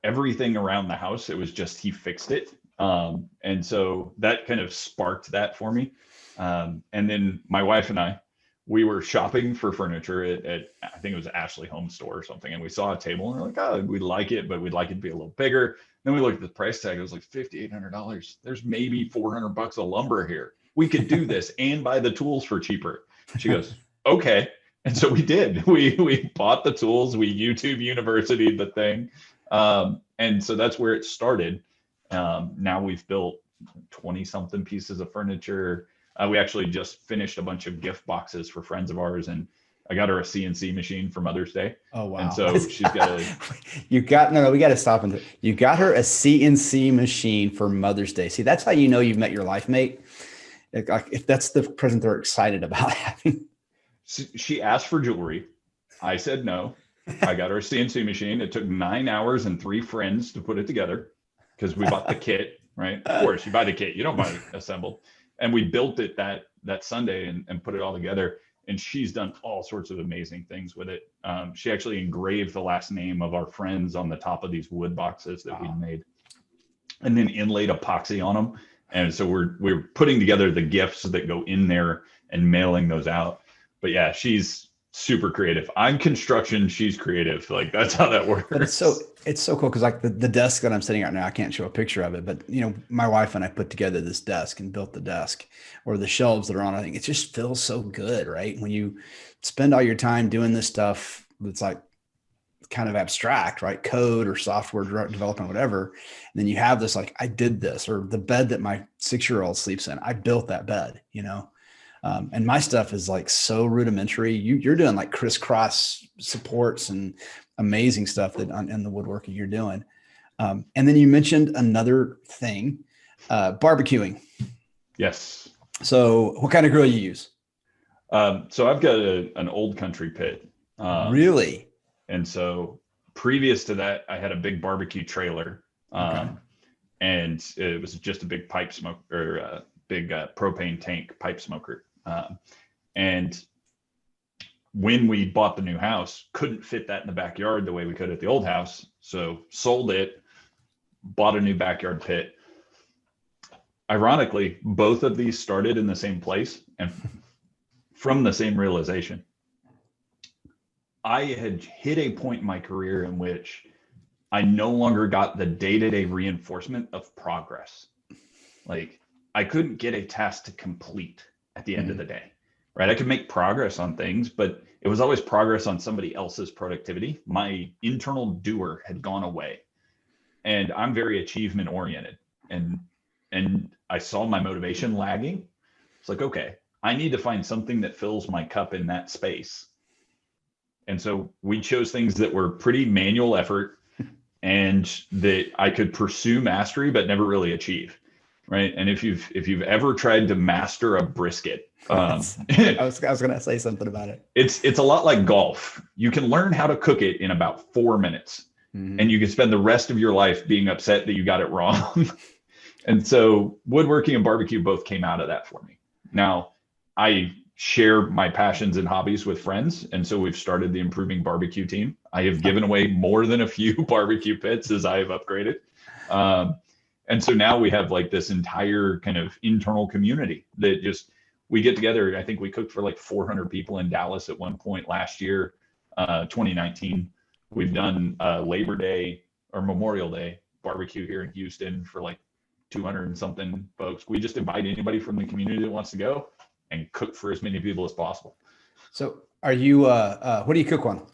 Everything around the house, it was just, he fixed it. And so that kind of sparked that for me. And then my wife and we were shopping for furniture at I think it was Ashley Home Store or something. And we saw a table and we're like, oh, we like it, but we'd like it to be a little bigger. Then we looked at the price tag. It was like $5,800. There's maybe $400 of lumber here. We could do this and buy the tools for cheaper. She goes, okay. And so we did. We bought the tools. We YouTube University the thing, and so that's where it started. Now we've built 20 something pieces of furniture. We actually just finished a bunch of gift boxes for friends of ours, and I got her a CNC machine for Mother's Day. Oh, wow. And so she's got a. You got no, we got to stop and you got her a CNC machine for Mother's Day. See, that's how you know you've met your life mate. If that's the present they're excited about having. She asked for jewelry. I said no. I got her a CNC machine. It took 9 hours and 3 friends to put it together because we bought the kit, right? Of course, you buy the kit. You don't buy it assembled. And we built it that Sunday and put it all together. And she's done all sorts of amazing things with it. She actually engraved the last name of our friends on the top of these wood boxes that we made, and then inlaid epoxy on them. And so we're putting together the gifts that go in there and mailing those out. But yeah, she's super creative. I'm construction, she's creative. Like that's how that works. But it's so cool because like the desk that I'm sitting at now, I can't show a picture of it, but you know, my wife and I put together this desk and built the desk or the shelves that are on. I think it just feels so good, right? When you spend all your time doing this stuff that's like kind of abstract, right? Code or software development, whatever. And then you have this, like, I did this, or the bed that my 6-year-old sleeps in, I built that bed, you know? And my stuff is like so rudimentary. You're doing like crisscross supports and amazing stuff that in the woodworking you're doing. And then you mentioned another thing, barbecuing. Yes. So what kind of grill you use? So I've got an old country pit. Really? And so previous to that, I had a big barbecue trailer. And it was just a big pipe smoke or big propane tank pipe smoker. And when we bought the new house, couldn't fit that in the backyard the way we could at the old house. So sold it, bought a new backyard pit. Ironically, both of these started in the same place and from the same realization. I had hit a point in my career in which I no longer got the day-to-day reinforcement of progress. Like I couldn't get a task to complete at the end of the day, right? I could make progress on things, but it was always progress on somebody else's productivity. My internal doer had gone away, and I'm very achievement oriented. And I saw my motivation lagging. It's like, okay, I need to find something that fills my cup in that space. And so we chose things that were pretty manual effort and that I could pursue mastery, but never really achieve. Right. And if you've ever tried to master a brisket, I was going to say something about it. It's a lot like golf. You can learn how to cook it in about 4 minutes, and you can spend the rest of your life being upset that you got it wrong. And so woodworking and barbecue both came out of that for me. Now I share my passions and hobbies with friends. And so we've started the Improving Barbecue team. I have given away more than a few barbecue pits as I have upgraded. And so now we have like this entire kind of internal community that just, we get together. I think we cooked for like 400 people in Dallas at one point last year, 2019. We've done Labor Day or Memorial Day barbecue here in Houston for like 200 and something folks. We just invite anybody from the community that wants to go and cook for as many people as possible. So are you, what do you cook on?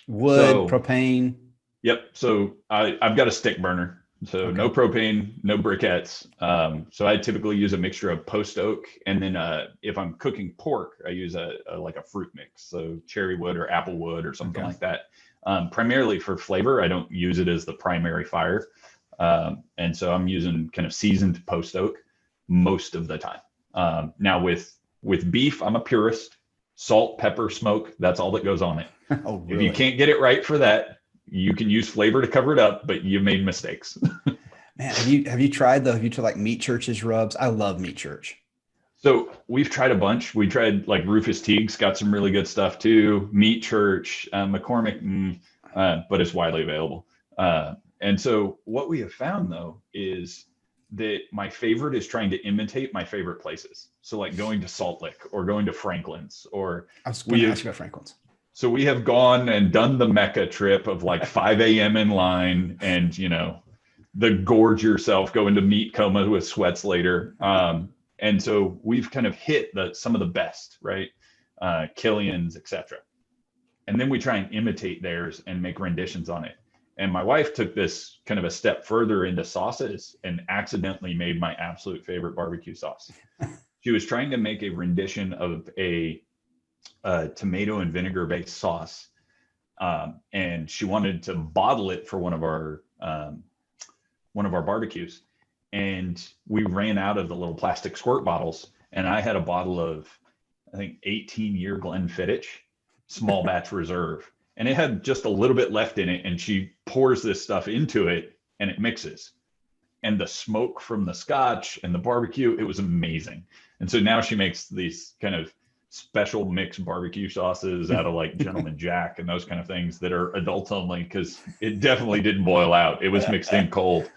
Wood, propane? Yep. So I've got a stick burner. So okay. No propane, no briquettes. So I typically use a mixture of post oak, and then if I'm cooking pork, I use a fruit mix, so cherry wood or apple wood or something like that. Primarily for flavor, I don't use it as the primary fire, and so I'm using kind of seasoned post oak most of the time. Now with beef, I'm a purist. Salt, pepper, smoke, that's all that goes on it. Oh, really? If you can't get it right for that, you can use flavor to cover it up, but you made mistakes. Man, have you tried like Meat Church's rubs? I love Meat Church. So we've tried a bunch. We tried like Rufus Teague's got some really good stuff too. Meat Church, McCormick, but it's widely available. And so what we have found though is that my favorite is trying to imitate my favorite places. So like going to Salt Lick or going to Franklin's, or I was going to ask you about Franklin's. So we have gone and done the Mecca trip of like 5 a.m. in line and, the gorge yourself, go into meat coma with sweats later. And so we've kind of hit some of the best, right? Killian's, etc. And then we try and imitate theirs and make renditions on it. And my wife took this kind of a step further into sauces and accidentally made my absolute favorite barbecue sauce. She was trying to make a rendition of a tomato and vinegar based sauce. And she wanted to bottle it for one of our barbecues. And we ran out of the little plastic squirt bottles. And I had a bottle of, I think, 18-year Glenfiddich, small batch reserve. And it had just a little bit left in it. And she pours this stuff into it and it mixes. And the smoke from the scotch and the barbecue, it was amazing. And so now she makes these kind of special mixed barbecue sauces out of like Gentleman Jack and those kind of things that are adults only, because it definitely didn't boil out. It was mixed in cold.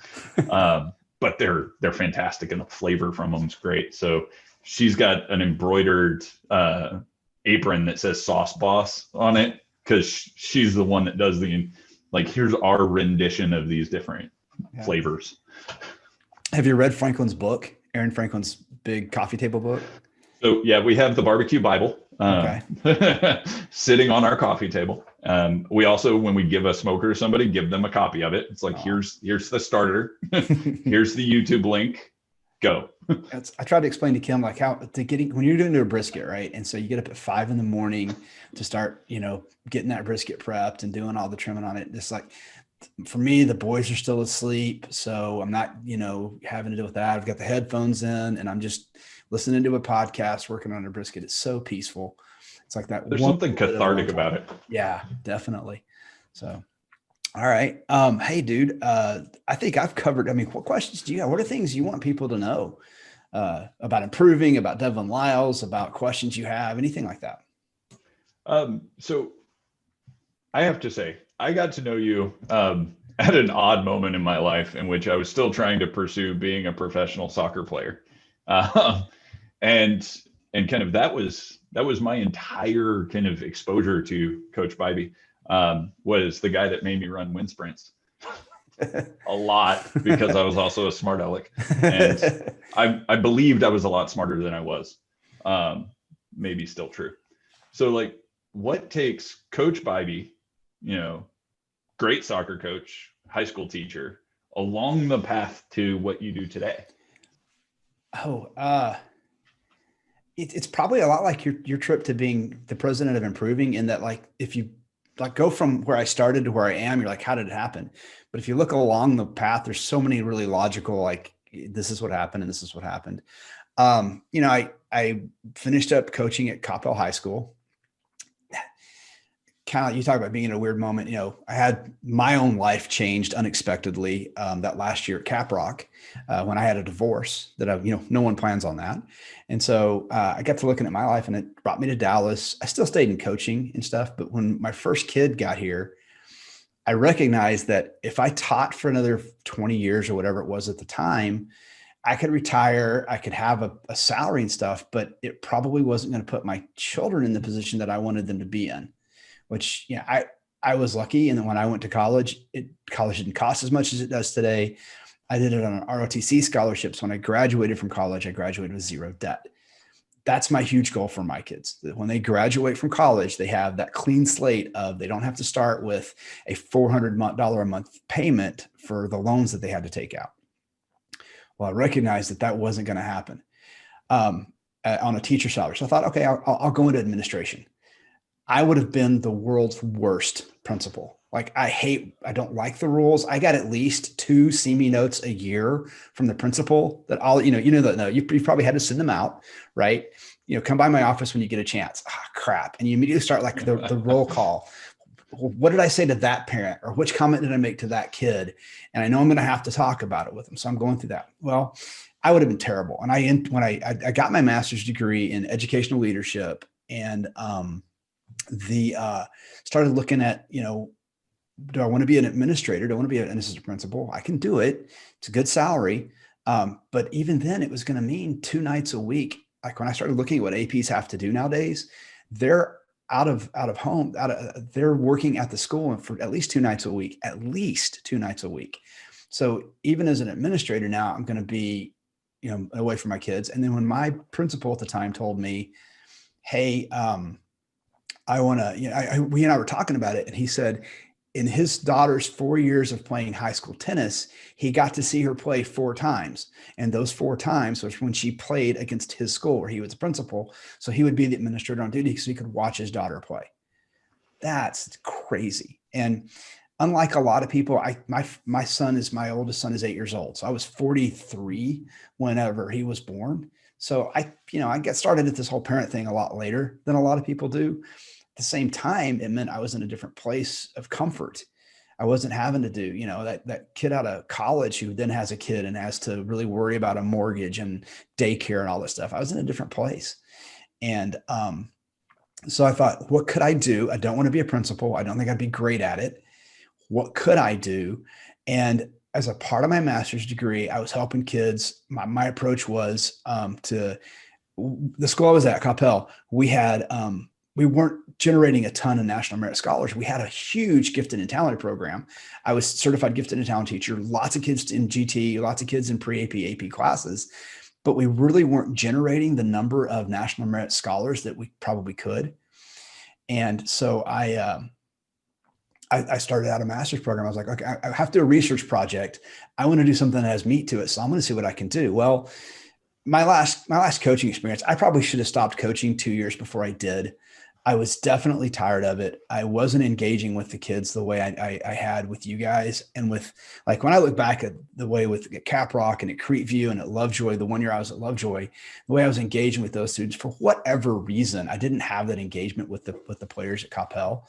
But they're fantastic, and the flavor from them is great. So she's got an embroidered apron that says Sauce Boss on it, because she's the one that does here's our rendition of these different flavors. Have you read Franklin's book, Aaron Franklin's big coffee table book? So yeah, we have the barbecue Bible sitting on our coffee table. We also, when we give a smoker to somebody, give them a copy of it. It's like, here's the starter. Here's the YouTube link. Go. I tried to explain to Kim like how when you're doing a brisket, right? And so you get up at 5 a.m. to start, getting that brisket prepped and doing all the trimming on it. It's like, for me, the boys are still asleep, so I'm not, having to deal with that. I've got the headphones in and I'm just listening to a podcast, working on a brisket. It's so peaceful. It's like that. There's something cathartic about it. Yeah, definitely. So, all right. Hey, dude, I think I've covered, what questions do you have? What are things you want people to know about improving, about Devlin Liles, about questions you have, anything like that? So I have to say, I got to know you at an odd moment in my life in which I was still trying to pursue being a professional soccer player. And kind of that was my entire kind of exposure to Coach Bybee, was the guy that made me run wind sprints a lot, because I was also a smart aleck, and I believed I was a lot smarter than I was. Maybe still true. So like, what takes Coach Bybee, great soccer coach, high school teacher, along the path to what you do today? It's probably a lot like your trip to being the president of Improving, in that, like, if you go from where I started to where I am, you're like, how did it happen? But if you look along the path, there's so many really logical, like, this is what happened and this is what happened. I finished up coaching at Coppell High School. Kind of, you talk about being in a weird moment. I had my own life changed unexpectedly that last year at Caprock when I had a divorce that no one plans on that. And so I got to looking at my life, and it brought me to Dallas. I still stayed in coaching and stuff, but when my first kid got here, I recognized that if I taught for another 20 years or whatever it was at the time, I could retire, I could have a salary and stuff, but it probably wasn't going to put my children in the position that I wanted them to be in. Which, I was lucky. And then when I went to college, college didn't cost as much as it does today. I did it on an ROTC scholarship. So when I graduated from college, I graduated with zero debt. That's my huge goal for my kids. That when they graduate from college, they have that clean slate of, they don't have to start with a $400 a month payment for the loans that they had to take out. Well, I recognized that wasn't going to happen on a teacher salary. So I thought, okay, I'll go into administration. I would have been the world's worst principal. Like, I don't like the rules. I got at least 2 CME notes a year from the principal that you probably had to send them out, right? Come by my office when you get a chance. Crap. And you immediately start like the roll call. What did I say to that parent, or which comment did I make to that kid? And I know I'm going to have to talk about it with them. So I'm going through that. Well, I would have been terrible. And when I got my master's degree in educational leadership, and started looking at, do I want to be an administrator? Do I want to be an assistant principal? I can do it. It's a good salary. But even then, it was going to mean 2 nights a week. Like, when I started looking at what APs have to do nowadays, they're out of home, they're working at the school for at least 2 nights a week, So even as an administrator now, I'm going to be, away from my kids. And then when my principal at the time told me, hey, I want to, we and I were talking about it, and he said in his daughter's 4 years of playing high school tennis, he got to see her play 4 times. And those 4 times was when she played against his school where he was the principal. So he would be the administrator on duty so he could watch his daughter play. That's crazy. And unlike a lot of people, my son is my oldest son is 8 years old. So I was 43 whenever he was born. So I got started at this whole parent thing a lot later than a lot of people do. At the same time, it meant I was in a different place of comfort. I wasn't having to do, that kid out of college who then has a kid and has to really worry about a mortgage and daycare and all this stuff. I was in a different place. And so I thought, what could I do? I don't want to be a principal. I don't think I'd be great at it. What could I do? And as a part of my master's degree, I was helping kids. My approach was to the school I was at, Coppell. We weren't generating a ton of national merit scholars. We had a huge gifted and talented program. I was certified gifted and talented teacher, lots of kids in GT, lots of kids in pre-AP, AP classes, but we really weren't generating the number of national merit scholars that we probably could. And so I started out a master's program. I was like, okay, I have to do a research project. I want to do something that has meat to it. So I'm going to see what I can do. Well, my last coaching experience, I probably should have stopped coaching 2 years before I did. I was definitely tired of it. I wasn't engaging with the kids the way I had with you guys. And with, like, when I look back at the way with at Cap Rock and at Creekview and at Lovejoy, the 1 year I was at Lovejoy, the way I was engaging with those students, for whatever reason, I didn't have that engagement with the players at Coppell.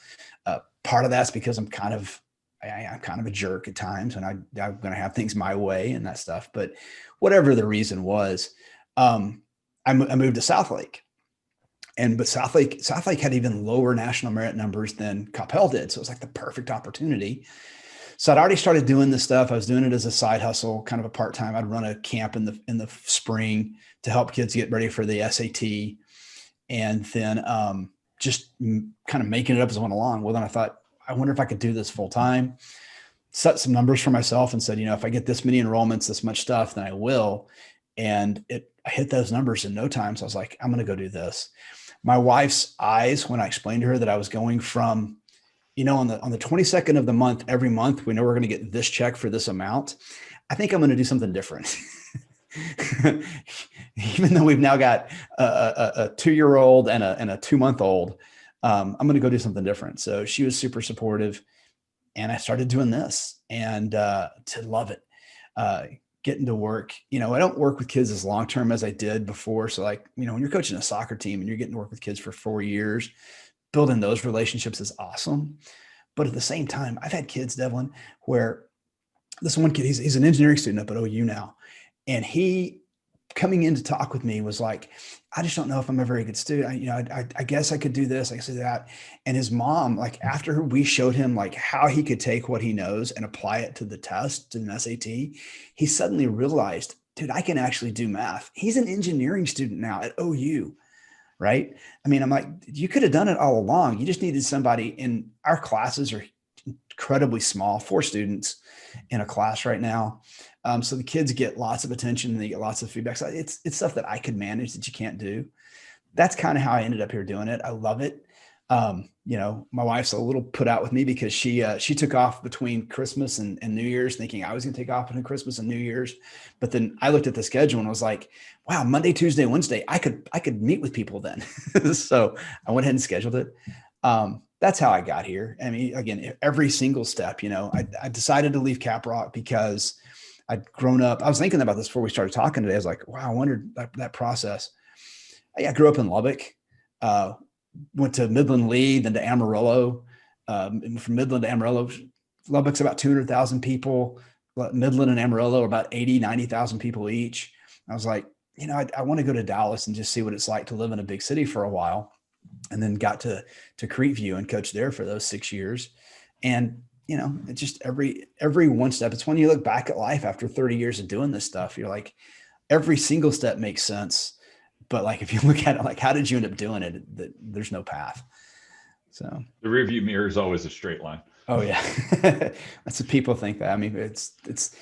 Part of that's because I'm kind of a jerk at times, and I'm going to have things my way and that stuff. But whatever the reason was, I moved to Southlake. But Southlake had even lower national merit numbers than Coppell did. So it was like the perfect opportunity. So I'd already started doing this stuff. I was doing it as a side hustle, kind of a part-time. I'd run a camp in the spring to help kids get ready for the SAT. And then just kind of making it up as I went along. Well, then I thought, I wonder if I could do this full time, set some numbers for myself and said, if I get this many enrollments, this much stuff, then I will. And I hit those numbers in no time. So I was like, I'm going to go do this. My wife's eyes, when I explained to her that I was going from, on the 22nd of the month, every month, we know we're going to get this check for this amount. I think I'm going to do something different. Even though we've now got a 2-year-old and a 2-month-old, I'm going to go do something different. So she was super supportive, and I started doing this and to love it. Getting to work, I don't work with kids as long-term as I did before. So like, when you're coaching a soccer team and you're getting to work with kids for 4 years, building those relationships is awesome. But at the same time, I've had kids, Devlin, where this one kid, he's an engineering student up at OU now. And he coming in to talk with me was like, I just don't know if I'm a very good student. I guess I could do this. I could do that. And his mom, like after we showed him like how he could take what he knows and apply it to the test, to an SAT, he suddenly realized, dude, I can actually do math. He's an engineering student now at OU. Right. I mean, I'm like, you could have done it all along. You just needed somebody. In our classes are incredibly small, 4 students in a class right now. So the kids get lots of attention and they get lots of feedback. So it's stuff that I could manage that you can't do. That's kind of how I ended up here doing it. I love it. My wife's a little put out with me because she took off between Christmas and New Year's, thinking I was going to take off between Christmas and New Year's. But then I looked at the schedule and was like, wow, Monday, Tuesday, Wednesday, I could meet with people then. So I went ahead and scheduled it. That's how I got here. I mean, again, every single step, I decided to leave Cap Rock because I'd grown up. I was thinking about this before we started talking today. I was like, wow, I wondered that process. I grew up in Lubbock, went to Midland Lee, then to Amarillo. From Midland to Amarillo, Lubbock's about 200,000 people. Midland and Amarillo are about 80, 90,000 people each. I was like, I want to go to Dallas and just see what it's like to live in a big city for a while. And then got to Creekview and coached there for those 6 years. And, it's just every one step. It's when you look back at life after 30 years of doing this stuff, you're like, every single step makes sense. But like, if you look at it, like, how did you end up doing it? There's no path. So the rearview mirror is always a straight line. Oh yeah. That's what people think that. I mean, it's,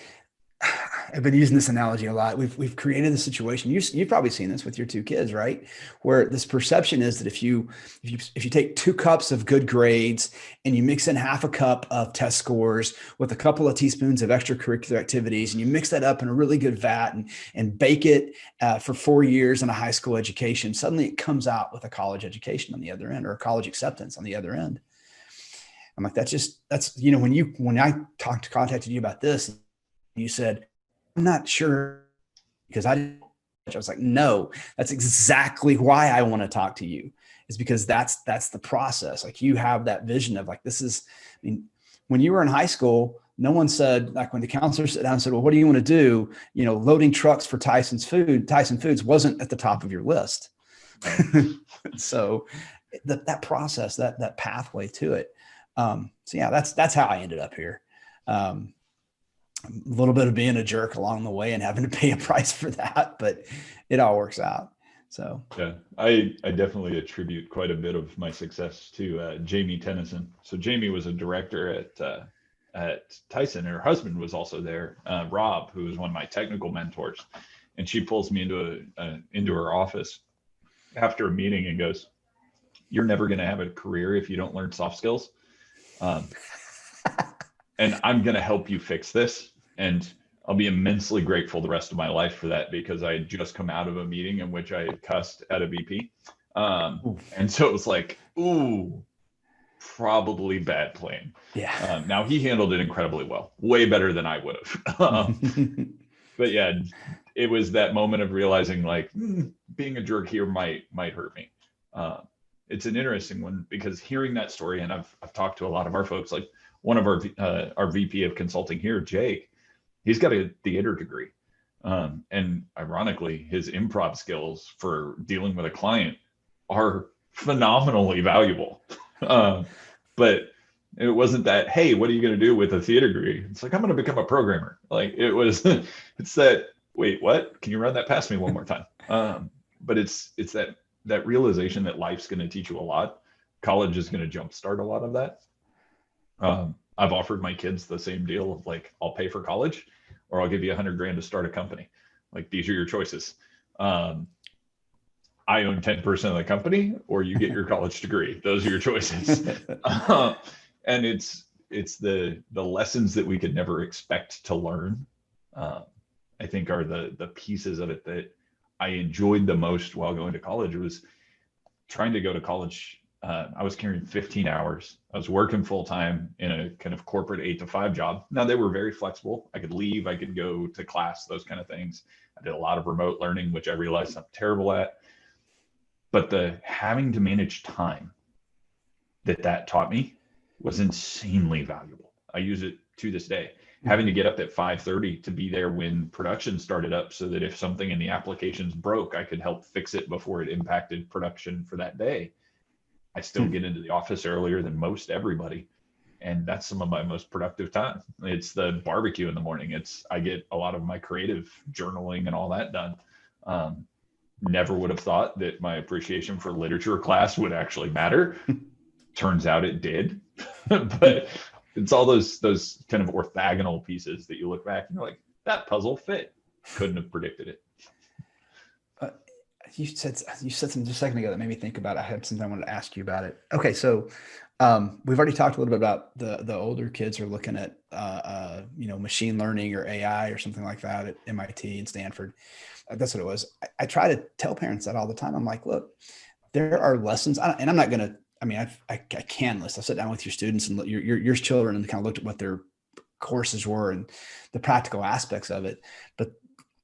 I've been using this analogy a lot. We've created a situation. You've probably seen this with your two kids, right? Where this perception is that if you take 2 cups of good grades and you mix in half a cup of test scores with a couple of teaspoons of extracurricular activities, and you mix that up in a really good vat and bake it for 4 years in a high school education, suddenly it comes out with a college education on the other end, or a college acceptance on the other end. I'm like, that's when I contacted you about this, you said, I'm not sure because I was like, no, that's exactly why I want to talk to you, is because that's the process. Like, you have that vision of like, this is, I mean, when you were in high school, no one said, like, when the counselor sat down and said, well, what do you want to do? Loading trucks for Tyson Foods wasn't at the top of your list. So that process, that pathway to it. So yeah, that's how I ended up here. A little bit of being a jerk along the way and having to pay a price for that, but it all works out. So yeah, I definitely attribute quite a bit of my success to Jamie Tennyson. So Jamie was a director at Tyson. Her husband was also there, Rob, who was one of my technical mentors, and she pulls me into her office after a meeting and goes, "You're never going to have a career if you don't learn soft skills. And I'm going to help you fix this. And I'll be immensely grateful the rest of my life for that, because I had just come out of a meeting in which I had cussed at a VP. And so it was like, ooh, probably bad playing. yeah. Now he handled it incredibly well, way better than I would have. But yeah, it was that moment of realizing like being a jerk here might hurt me. It's an interesting one, because hearing that story, and I've talked to a lot of our folks, like one of our VP of consulting here, Jake, he's got a theater degree. And ironically, his improv skills for dealing with a client are phenomenally valuable. But it wasn't that, hey, what are you going to do with a theater degree? It's like, I'm going to become a programmer. Like it was, it's that, wait, what? Can you run that past me one more time? But it's that realization that life's going to teach you a lot. College is going to jumpstart a lot of that. I've offered my kids the same deal of like, I'll pay for college, or I'll give you $100,000 to start a company. Like, these are your choices. I own 10% of the company, or you get your college degree. Those are your choices. And it's the lessons that we could never expect to learn. I think are the pieces of it that I enjoyed the most while going to college. Was trying to go to college. I was carrying 15 hours. I was working full time in a kind of corporate 8 to 5 job. Now, they were very flexible. I could leave, I could go to class, those kind of things. I did a lot of remote learning, which I realized I'm terrible at. But the having to manage time that taught me was insanely valuable. I use it to this day. Having to get up at 5:30 to be there when production started up, so that if something in the applications broke, I could help fix it before it impacted production for that day. I still get into the office earlier than most everybody. And that's some of my most productive time. It's the barbecue in the morning. I get a lot of my creative journaling and all that done. Never would have thought that my appreciation for literature class would actually matter. Turns out it did. But it's all those kind of orthogonal pieces that you look back and you're like, that puzzle fit. Couldn't have predicted it. You said something just a second ago that made me think about it. I had something I wanted to ask you about it. Okay, so we've already talked a little bit about the older kids are looking at machine learning or AI or something like that at MIT and Stanford. That's what it was. I try to tell parents that all the time. I'm like, look, there are lessons, and I'm not going to. I mean, I can list. I'll sit down with your students and your children and kind of looked at what their courses were and the practical aspects of it. But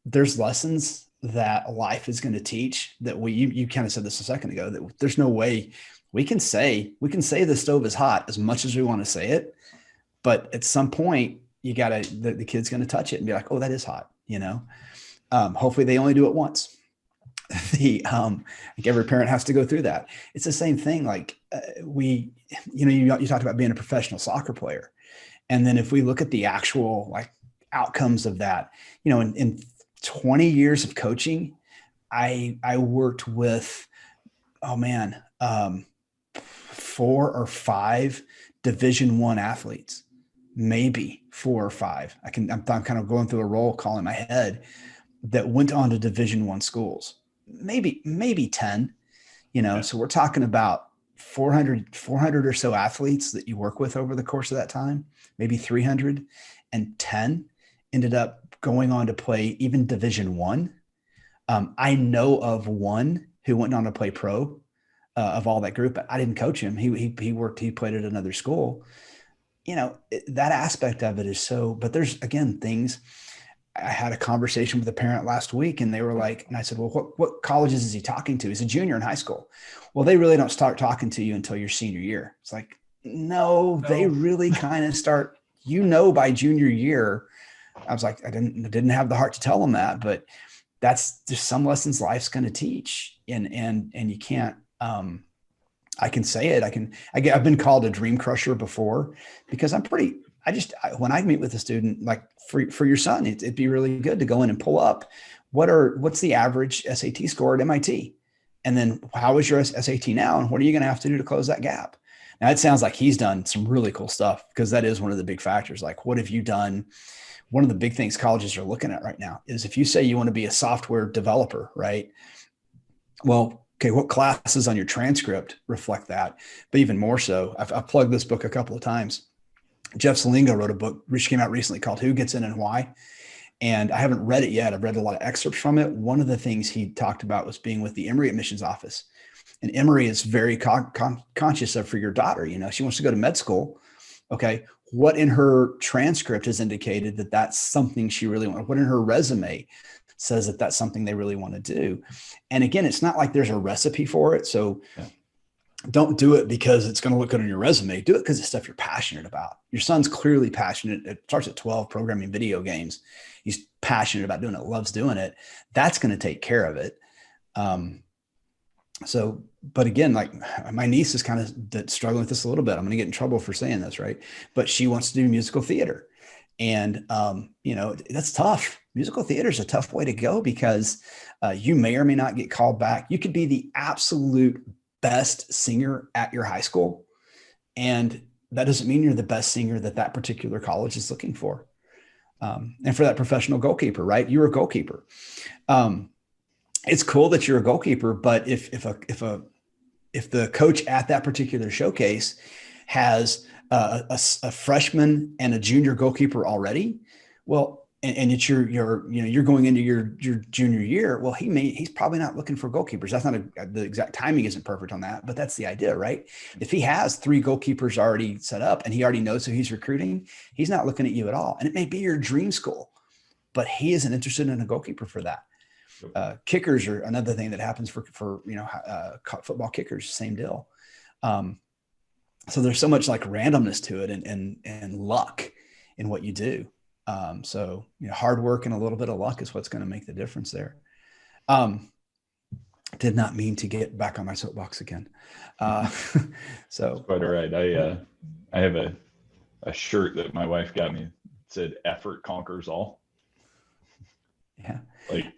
there's lessons that life is going to teach that you kind of said this a second ago, that there's no way we can say the stove is hot as much as we want to say it, but at some point you gotta, the kid's going to touch it and be like, oh, that is hot. Hopefully they only do it once. Like every parent has to go through that. It's the same thing. Like you talked about being a professional soccer player. And then if we look at the actual like outcomes of that, in 20 years of coaching, I worked with, 4 or 5 Division I athletes maybe 4 or 5. I'm kind of going through a roll call in my head that went on to Division I schools. Maybe 10, Yeah. So we're talking about 400 or so athletes that you work with over the course of that time, maybe 300, and 10 ended up going on to play even Division I. I know of one who went on to play pro of all that group, but I didn't coach him. He played at another school. That aspect of it is so, but there's, again, things. I had a conversation with a parent last week and they were like, and I said, well, what colleges is he talking to? He's a junior in high school. Well, they really don't start talking to you until your senior year. It's like, no, they really kind of start, by junior year. I was like, I didn't have the heart to tell them that, but that's just some lessons life's going to teach. And you can't, I can say it. I've been called a dream crusher before because when I meet with a student, like for your son, it'd be really good to go in and pull up what's the average SAT score at MIT? And then how is your SAT now? And what are you going to have to do to close that gap? Now it sounds like he's done some really cool stuff because that is one of the big factors. Like, what have you done? One of the big things colleges are looking at right now is if you say you want to be a software developer, right? Well, okay, what classes on your transcript reflect that? But even more so, I've plugged this book a couple of times. Jeff Salingo wrote a book which came out recently called Who Gets In and Why. And I haven't read it yet. I've read a lot of excerpts from it. One of the things he talked about was being with the Emory admissions office. And Emory is very conscious of for your daughter. She wants to go to med school. Okay. What in her transcript has indicated that that's something she really wants? What in her resume says that that's something they really want to do? And again, it's not like there's a recipe for it. So don't do it because it's going to look good on your resume. Do it because it's stuff you're passionate about. Your son's clearly passionate. It starts at 12, programming video games. He's passionate about doing it, loves doing it. That's going to take care of it. But again, like my niece is kind of struggling with this a little bit. I'm going to get in trouble for saying this, right? But she wants to do musical theater. And, that's tough. Musical theater is a tough way to go because you may or may not get called back. You could be the absolute best singer at your high school. And that doesn't mean you're the best singer that particular college is looking for. And for that professional goalkeeper, right? You're a goalkeeper. It's cool that you're a goalkeeper, but if the coach at that particular showcase has a freshman and a junior goalkeeper already, well, and it's you're going into your junior year. Well, he's probably not looking for goalkeepers. That's not the exact timing isn't perfect on that, but that's the idea, right? If he has 3 goalkeepers already set up and he already knows who he's recruiting, he's not looking at you at all. And it may be your dream school, but he isn't interested in a goalkeeper for that. Kickers are another thing that happens for football kickers, same deal. So there's so much like randomness to it and luck in what you do. Hard work and a little bit of luck is what's going to make the difference there. Did not mean to get back on my soapbox again. So that's quite all right. I have a shirt that my wife got me. It said "Effort conquers all." Yeah. Like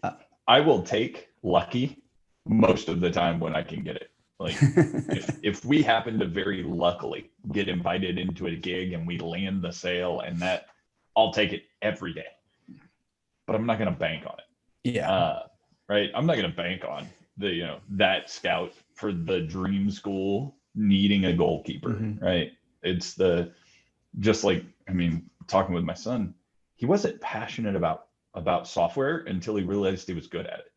I will take lucky most of the time when I can get it. Like if we happen to very luckily get invited into a gig and we land the sale and that, I'll take it every day, but I'm not going to bank on it. Yeah. Right. I'm not going to bank on that scout for the dream school needing a goalkeeper. Mm-hmm. Right. It's talking with my son, he wasn't passionate about software until he realized he was good at it.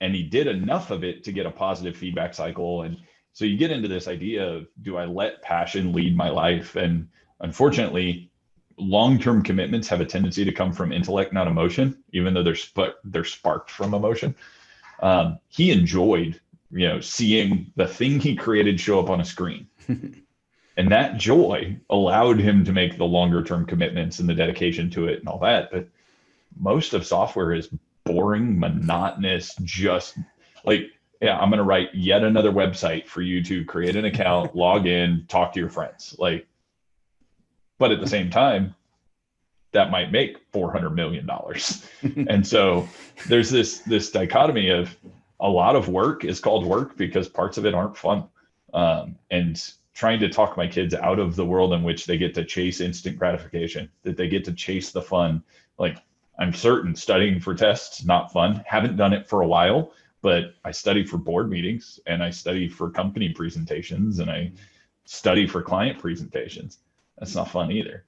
And he did enough of it to get a positive feedback cycle. And so you get into this idea of, do I let passion lead my life? And unfortunately, long-term commitments have a tendency to come from intellect, not emotion, even though they're sparked from emotion. He enjoyed, seeing the thing he created show up on a screen. And that joy allowed him to make the longer-term commitments and the dedication to it and all that. But most of software is boring, monotonous, just like, I'm going to write yet another website for you to create an account, log in, talk to your friends. But at the same time, that might make $400 million. And so there's this dichotomy of a lot of work is called work because parts of it aren't fun. And trying to talk my kids out of the world in which they get to chase instant gratification, that they get to chase the fun. Like, I'm certain studying for tests, not fun. Haven't done it for a while, but I study for board meetings and I study for company presentations and I study for client presentations. That's not fun either.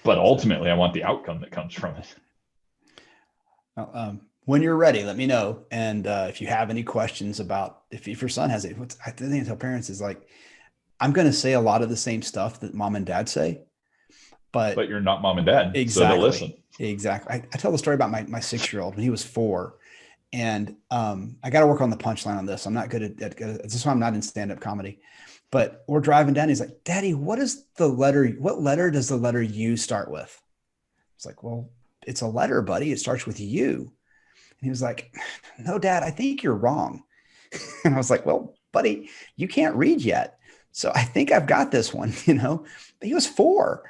But ultimately, I want the outcome that comes from it. Well, when you're ready, let me know. And if you have any questions about if your son has it, I think I tell parents is like, I'm going to say a lot of the same stuff that mom and dad say, but you're not mom and dad, exactly, so they'll listen. Exactly. I tell the story about my 6-year-old when he was 4. And I got to work on the punchline on this. I'm not good at this is why I'm not in stand-up comedy. But we're driving down. He's like, Daddy, what letter does the letter U start with? It's like, well, it's a letter, buddy. It starts with U. And he was like, no, Dad, I think you're wrong. And I was like, well, buddy, you can't read yet. So I think I've got this one, but he was 4.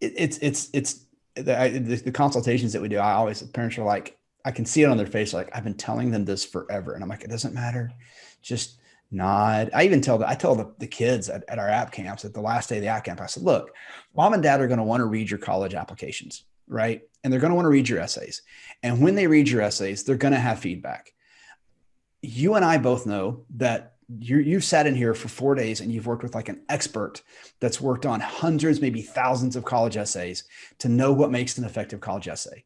The consultations that we do. Parents are like, I can see it on their face. Like, I've been telling them this forever. And I'm like, it doesn't matter. Just nod. I tell the kids at our app camps, at the last day of the app camp, I said, look, mom and dad are going to want to read your college applications, right? And they're going to want to read your essays. And when they read your essays, they're going to have feedback. You and I both know that you've sat in here for 4 days and you've worked with like an expert that's worked on hundreds, maybe thousands of college essays to know what makes an effective college essay.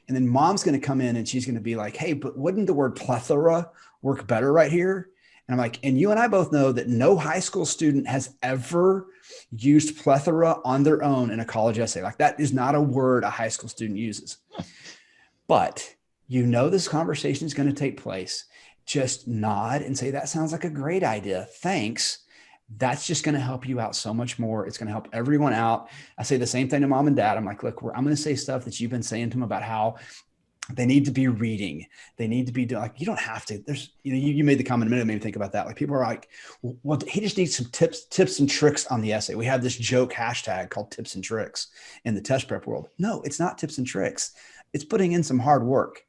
And then mom's going to come in and she's going to be like, hey, but wouldn't the word plethora work better right here? And I'm like, and you and I both know that no high school student has ever used plethora on their own in a college essay. Like, that is not a word a high school student uses. But this conversation is going to take place. Just nod and say, that sounds like a great idea. Thanks. That's just going to help you out so much more. It's going to help everyone out. I say the same thing to mom and dad. I'm like, look, I'm going to say stuff that you've been saying to them about how they need to be reading. They need to be doing, like, you don't have to. There's, you made the comment a minute, made me think about that. Like, people are like, well, he just needs some tips and tricks on the essay. We have this joke hashtag called tips and tricks in the test prep world. No, it's not tips and tricks. It's putting in some hard work.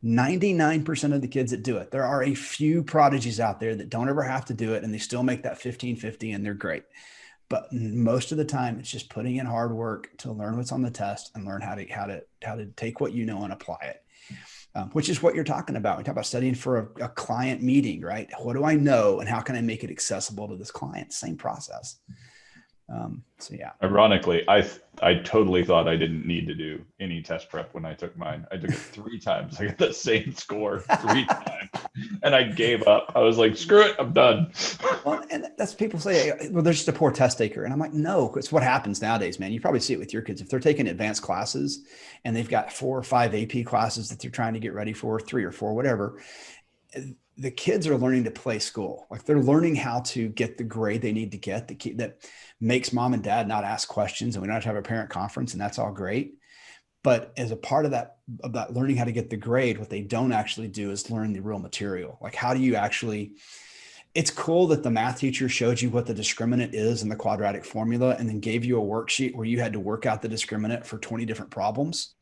99% of the kids that do it. There are a few prodigies out there that don't ever have to do it and they still make that 1550 and they're great. But most of the time, it's just putting in hard work to learn what's on the test and learn how to take what you know and apply it, which is what you're talking about. We talk about studying for a client meeting, right? What do I know and how can I make it accessible to this client? Same process. So yeah. Ironically, I totally thought I didn't need to do any test prep when I took mine. I took it 3 times. I got the same score 3 times, and I gave up. I was like, screw it, I'm done. Well, and that's people say, well, they're just a poor test taker. And I'm like, no, it's what happens nowadays, man. You probably see it with your kids. If they're taking advanced classes and they've got 4 or 5 AP classes that they're trying to get ready for, 3 or 4, whatever, the kids are learning to play school. Like, they're learning how to get the grade they need to get, that makes mom and dad not ask questions, and we don't have to have a parent conference, and that's all great. But as a part of that learning how to get the grade, what they don't actually do is learn the real material. Like, how do you actually, it's cool that the math teacher showed you what the discriminant is in the quadratic formula and then gave you a worksheet where you had to work out the discriminant for 20 different problems.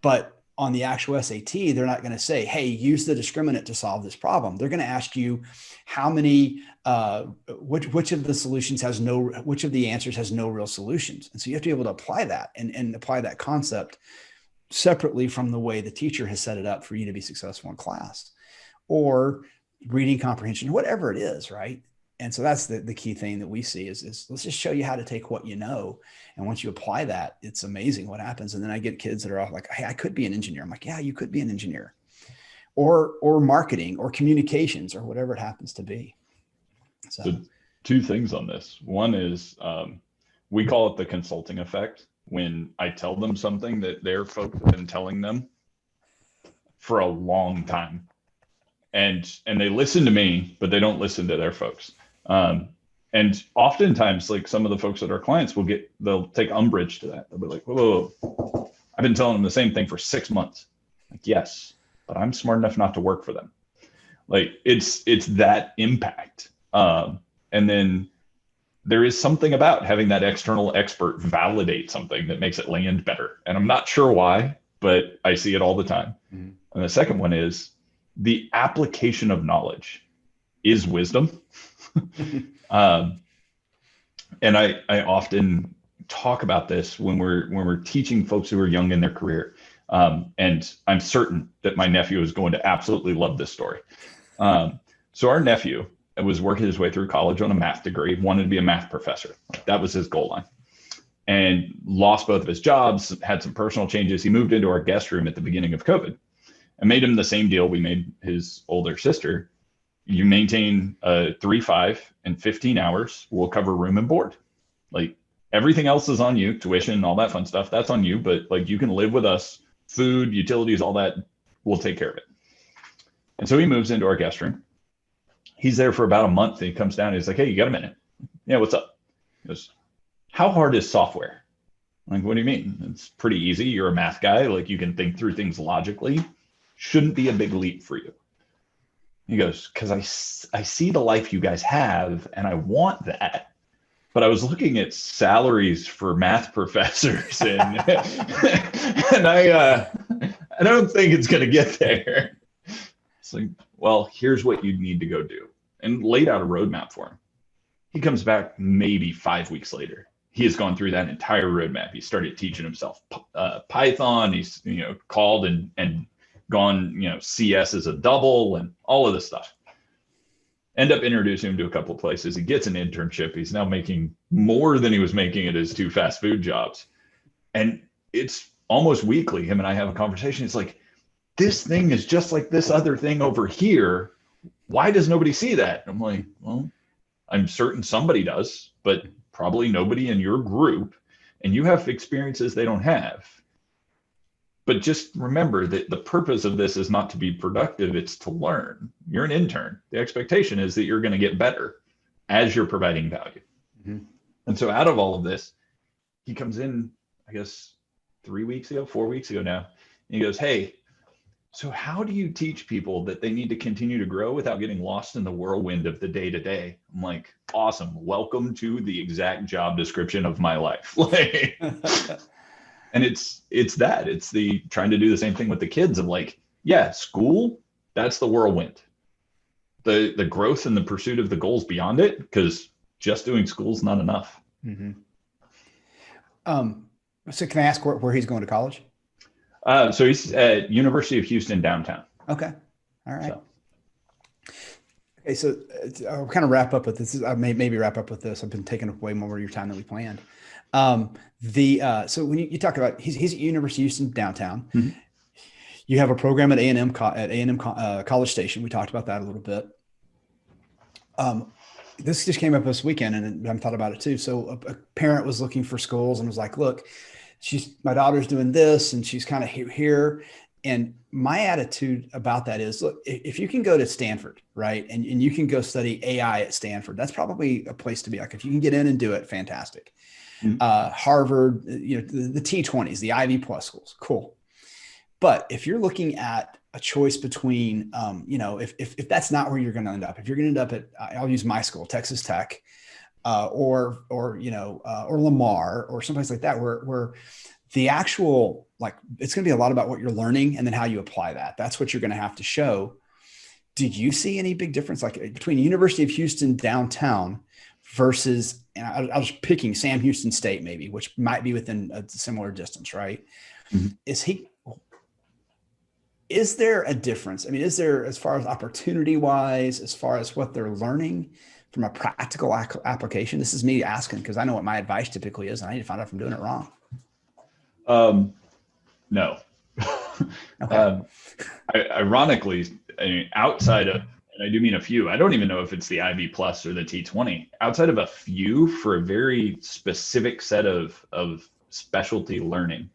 But on the actual SAT, they're not going to say, hey, use the discriminant to solve this problem. They're going to ask you how many, which of the answers has no real solutions. And so you have to be able to apply that and apply that concept separately from the way the teacher has set it up for you to be successful in class, or reading comprehension, whatever it is, right? And so that's the key thing that we see is let's just show you how to take what you know. And once you apply that, it's amazing what happens. And then I get kids that are all like, hey, I could be an engineer. I'm like, yeah, you could be an engineer, or marketing or communications or whatever it happens to be. So 2 things on this. One is we call it the consulting effect. When I tell them something that their folks have been telling them for a long time, and they listen to me, but they don't listen to their folks. And oftentimes, like, some of the folks that are clients they'll take umbrage to that. They'll be like, whoa, I've been telling them the same thing for 6 months. Like, yes, but I'm smart enough not to work for them. Like, it's that impact. And then there is something about having that external expert validate something that makes it land better. And I'm not sure why, but I see it all the time. Mm-hmm. And the second one is the application of knowledge is wisdom. Um, and I often talk about this when we're teaching folks who are young in their career. And I'm certain that my nephew is going to absolutely love this story. So our nephew was working his way through college on a math degree, wanted to be a math professor. That was his goal line. And lost both of his jobs, had some personal changes. He moved into our guest room at the beginning of COVID and made him the same deal we made his older sister. You maintain 3, 5, and 15 hours. We'll cover room and board. Like everything else is on you, tuition, all that fun stuff. That's on you. But like you can live with us, food, utilities, all that. We'll take care of it. And so he moves into our guest room. He's there for about a month. And he comes down and he's like, hey, you got a minute? Yeah, what's up? He goes, how hard is software? I'm like, what do you mean? It's pretty easy. You're a math guy. Like you can think through things logically. Shouldn't be a big leap for you. He goes, because I see the life you guys have and I want that. But I was looking at salaries for math professors and, and I don't think it's going to get there. It's like, well, here's what you need to go do. And laid out a roadmap for him. He comes back maybe 5 weeks later. He has gone through that entire roadmap. He started teaching himself Python. He's called and gone CS as a double and all of this stuff. End up introducing him to a couple of places. He gets an internship. He's now making more than he was making at his 2 fast food jobs. And it's almost weekly. Him and I have a conversation. It's like, this thing is just like this other thing over here. Why does nobody see that? I'm like, well, I'm certain somebody does, but probably nobody in your group, and you have experiences they don't have. But just remember that the purpose of this is not to be productive, it's to learn. You're an intern. The expectation is that you're going to get better as you're providing value. Mm-hmm. And so out of all of this, he comes in, I guess, 4 weeks ago now, and he goes, hey, so how do you teach people that they need to continue to grow without getting lost in the whirlwind of the day-to-day? I'm like, awesome. Welcome to the exact job description of my life. And it's the trying to do the same thing with the kids of like, yeah, school, that's the whirlwind. The growth and the pursuit of the goals beyond it, because just doing school is not enough. Mm-hmm. So can I ask where he's going to college? So he's at University of Houston downtown. Okay. All right. Okay. So I'll kind of wrap up with this. I maybe wrap up with this. I've been taking way more of your time than we planned. So when you talk about, he's at University of Houston downtown, mm-hmm. You have a program at A&M College Station. We talked about that a little bit. This just came up this weekend and I thought about it too. So a parent was looking for schools and was like, look, my daughter's doing this and she's kind of here. And my attitude about that is, look, if you can go to Stanford, right, and you can go study AI at Stanford, that's probably a place to be. Like if you can get in and do it, fantastic. Mm-hmm. Harvard, the T20s, the Ivy Plus schools, cool. But if you're looking at a choice between, if that's not where you're going to end up, if you're going to end up at, I'll use my school, Texas Tech, or Lamar or someplace like that, where the actual, like, it's going to be a lot about what you're learning and then how you apply that. That's what you're going to have to show. Did you see any big difference, like between University of Houston downtown versus, and I was picking Sam Houston State maybe, which might be within a similar distance, right? Mm-hmm. Is there a difference? I mean, is there, as far as opportunity wise, as far as what they're learning from a practical application? This is me asking because I know what my advice typically is, and I need to find out if I'm doing it wrong. No. Okay. Ironically, I mean, outside of, and I do mean a few, I don't even know if it's the Ivy Plus or the T20, outside of a few for a very specific set of specialty learning,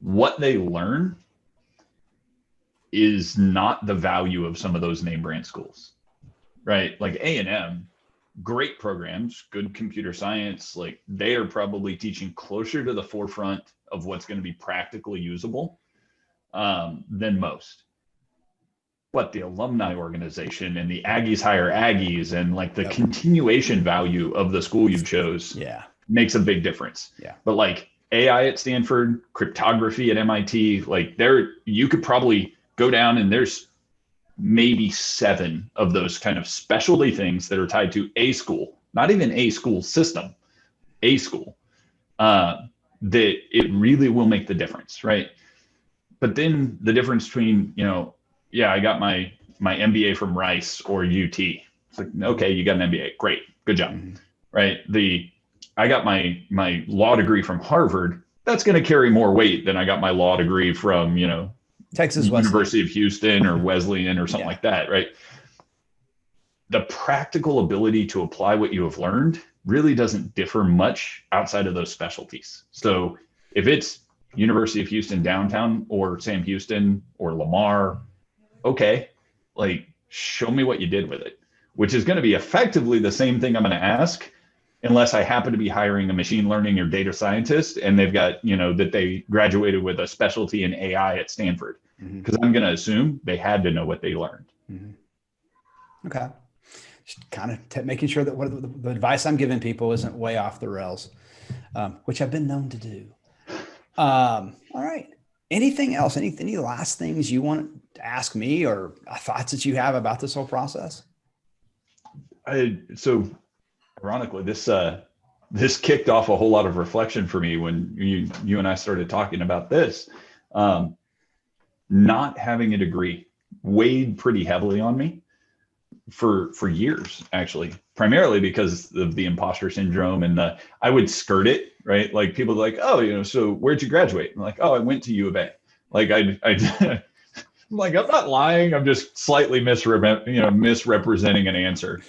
what they learn is not the value of some of those name brand schools, right? Like A&M, great programs, good computer science, like they are probably teaching closer to the forefront of what's going to be practically usable than most. But the alumni organization and the Aggies hire Aggies and like the continuation value of the school you chose makes a big difference. Yeah. But like AI at Stanford, cryptography at MIT, like you could probably go down and there's maybe 7 of those kind of specialty things that are tied to a school, not even a school system, a school, that it really will make the difference, right? But then the difference between, yeah, I got my MBA from Rice or UT. It's like, okay, you got an MBA, great, good job, right? I got my law degree from Harvard. That's going to carry more weight than I got my law degree from, Texas University of Houston or Wesleyan or something like that, right? The practical ability to apply what you have learned really doesn't differ much outside of those specialties. So if it's University of Houston downtown or Sam Houston or Lamar, okay, like show me what you did with it, which is going to be effectively the same thing I'm going to ask, unless I happen to be hiring a machine learning or data scientist and they've got, that they graduated with a specialty in AI at Stanford, because I'm going to assume they had to know what they learned. Okay. Just kind of making sure that what the advice I'm giving people isn't way off the rails, which I've been known to do. All right. Anything else? Any last things you want to ask me or thoughts that you have about this whole process? So ironically, this kicked off a whole lot of reflection for me when you and I started talking about this. Not having a degree weighed pretty heavily on me for years, actually, primarily because of the imposter syndrome and I would skirt it, right? Like people are like, oh, so where'd you graduate? I'm like, oh, I went to U of A. Like I'm like, I'm not lying. I'm just slightly misrepresenting an answer.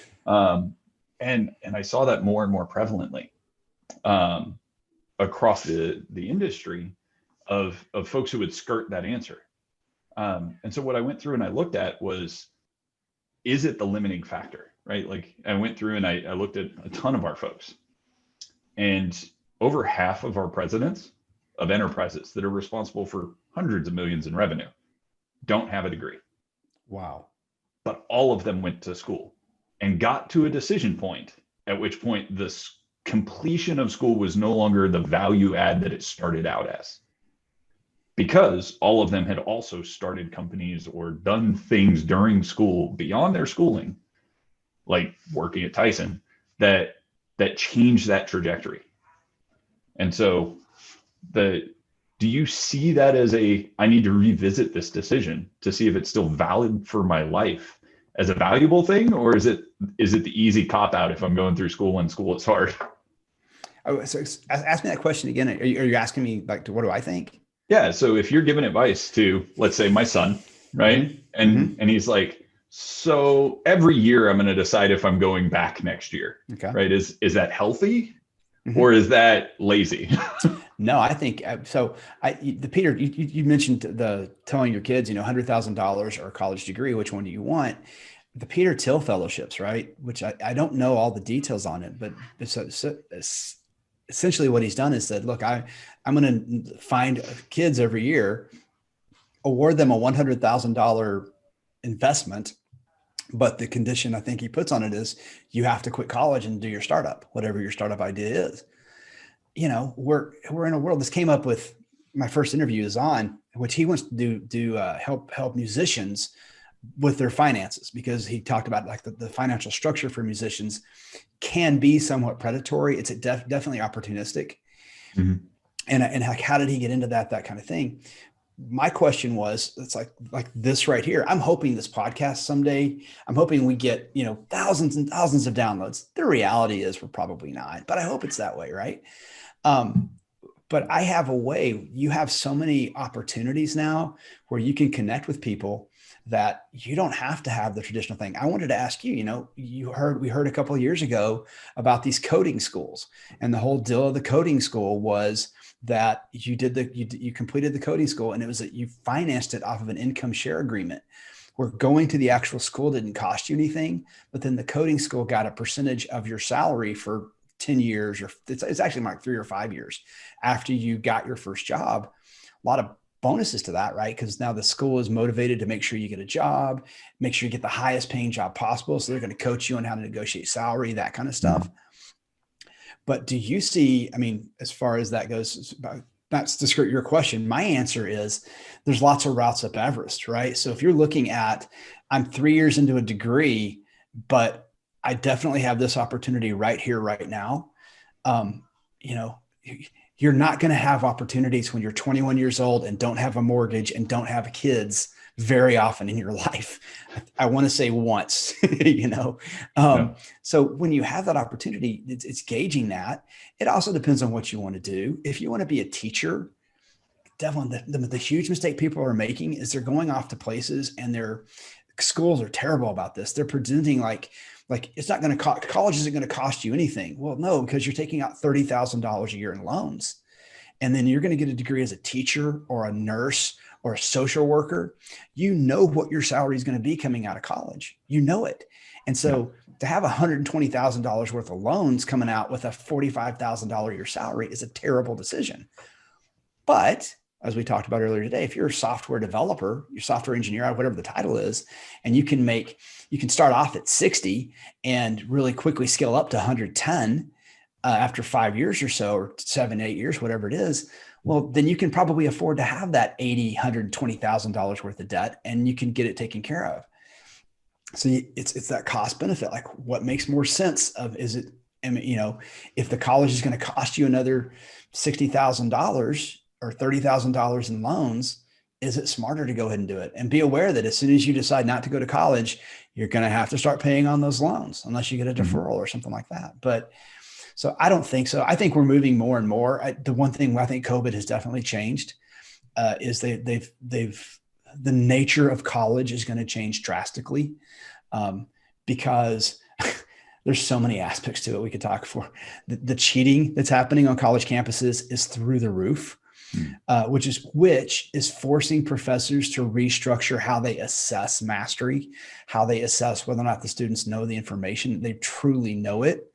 And I saw that more and more prevalently across the industry of folks who would skirt that answer. And so what I went through and I looked at was, is it the limiting factor, right? Like I went through and I looked at a ton of our folks, and over half of our presidents of enterprises that are responsible for hundreds of millions in revenue don't have a degree. Wow. But all of them went to school and got to a decision point, at which point this completion of school was no longer the value add that it started out as. Because all of them had also started companies or done things during school beyond their schooling, like working at Tyson, that changed that trajectory. And so do you see that as I need to revisit this decision to see if it's still valid for my life as a valuable thing, or is it the easy cop out if I'm going through school and school is hard? Oh, so ask me that question again. Are you asking me like, what do I think? Yeah. So if you're giving advice to, let's say, my son, right? And he's like, so every year I'm going to decide if I'm going back next year. Okay. Right. Is that healthy or is that lazy? No, I think so. Peter, you mentioned telling your kids, $100,000 or a college degree, which one do you want? The Peter Thiel fellowships, right? Which I don't know all the details on it, but essentially what he's done is said, look, I'm going to find kids every year, award them a $100,000 investment. But the condition I think he puts on it is you have to quit college and do your startup, whatever your startup idea is. We're in a world. This came up with my first interview is on, which he wants to do help musicians with their finances, because he talked about like the financial structure for musicians can be somewhat predatory. It's definitely opportunistic. And how did he get into that kind of thing? My question was, it's like this right here. I'm hoping this podcast someday, I'm hoping we get, thousands and thousands of downloads. The reality is we're probably not, but I hope it's that way. Right. But I have a way, you have so many opportunities now where you can connect with people that you don't have to have the traditional thing. I wanted to ask you, we heard a couple of years ago about these coding schools, and the whole deal of the coding school was that you completed the coding school, and it was that you financed it off of an income share agreement where going to the actual school didn't cost you anything, but then the coding school got a percentage of your salary for 10 years, or it's actually like 3 or 5 years after you got your first job. A lot of bonuses to that, right? Because now the school is motivated to make sure you get a job, make sure you get the highest paying job possible. So they're going to coach you on how to negotiate salary, that kind of stuff. But do you see, as far as that goes, that's to skirt your question. My answer is there's lots of routes up Everest, right? So if you're looking at, I'm 3 years into a degree, but I definitely have this opportunity right here, right now. Um, you know, you're not going to have opportunities when you're 21 years old and don't have a mortgage and don't have kids very often in your life. I want to say once, you know. No. So when you have that opportunity, it's gauging that. It also depends on what you want to do. If you want to be a teacher, Devlin, the huge mistake people are making is they're going off to places and their schools are terrible about this. They're presenting like it's not going to cost, college isn't going to cost you anything. Well, no, because you're taking out $30,000 a year in loans. And then you're going to get a degree as a teacher or a nurse or a social worker. You know what your salary is going to be coming out of college. You know it. And Yeah. so to have $120,000 worth of loans coming out with a $45,000 a year salary is a terrible decision. But as we talked about earlier today, if you're a software developer, your software engineer, whatever the title is, and you can start off at 60 and really quickly scale up to 110 after 5 years or so, or 7, 8 years, whatever it is, well, then you can probably afford to have that 80, $120,000 worth of debt and you can get it taken care of. So it's that cost benefit. Like what makes more sense of, is it, I mean, if the college is going to cost you another $60,000 or $30,000 in loans, is it smarter to go ahead and do it? And be aware that as soon as you decide not to go to college, you're going to have to start paying on those loans unless you get a deferral or something like that. But so I don't think so. I think we're moving more and more. The one thing I think COVID has definitely changed is the nature of college is going to change drastically because there's so many aspects to it we could talk for. The cheating that's happening on college campuses is through the roof, which is forcing professors to restructure how they assess mastery, how they assess whether or not the students know the information, they truly know it,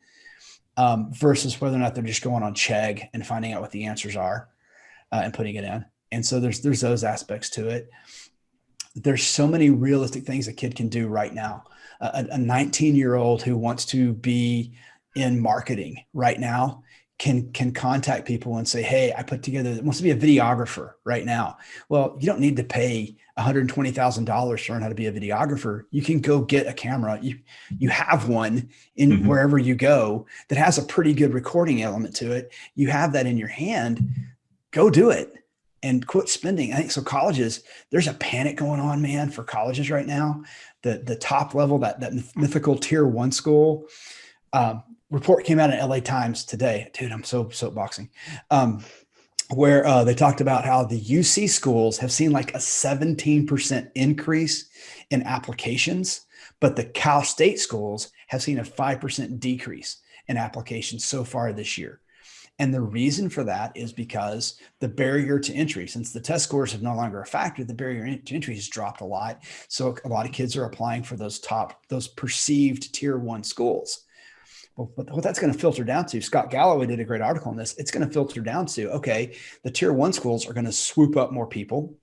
versus whether or not they're just going on Chegg and finding out what the answers are and putting it in. And so there's those aspects to it. There's so many realistic things a kid can do right now. A 19-year-old who wants to be in marketing right now can contact people and say, hey, I put together, wants to be a videographer right now. Well, you don't need to pay $120,000 to learn how to be a videographer. You can go get a camera. You have one in wherever you go that has a pretty good recording element to it. You have that in your hand. Go do it and quit spending. I think so. Colleges, there's a panic going on, man, for colleges right now. The top level, that mythical tier 1 school, report came out in LA Times today. Dude, I'm so soapboxing. Where they talked about how the UC schools have seen like a 17% increase in applications, but the Cal State schools have seen a 5% decrease in applications so far this year. And the reason for that is because the barrier to entry, since the test scores have no longer a factor, the barrier to entry has dropped a lot. So a lot of kids are applying for those perceived tier 1 schools. Well, but what that's going to filter down to, Scott Galloway did a great article on this. It's going to filter down to, okay, the tier 1 schools are going to swoop up more people.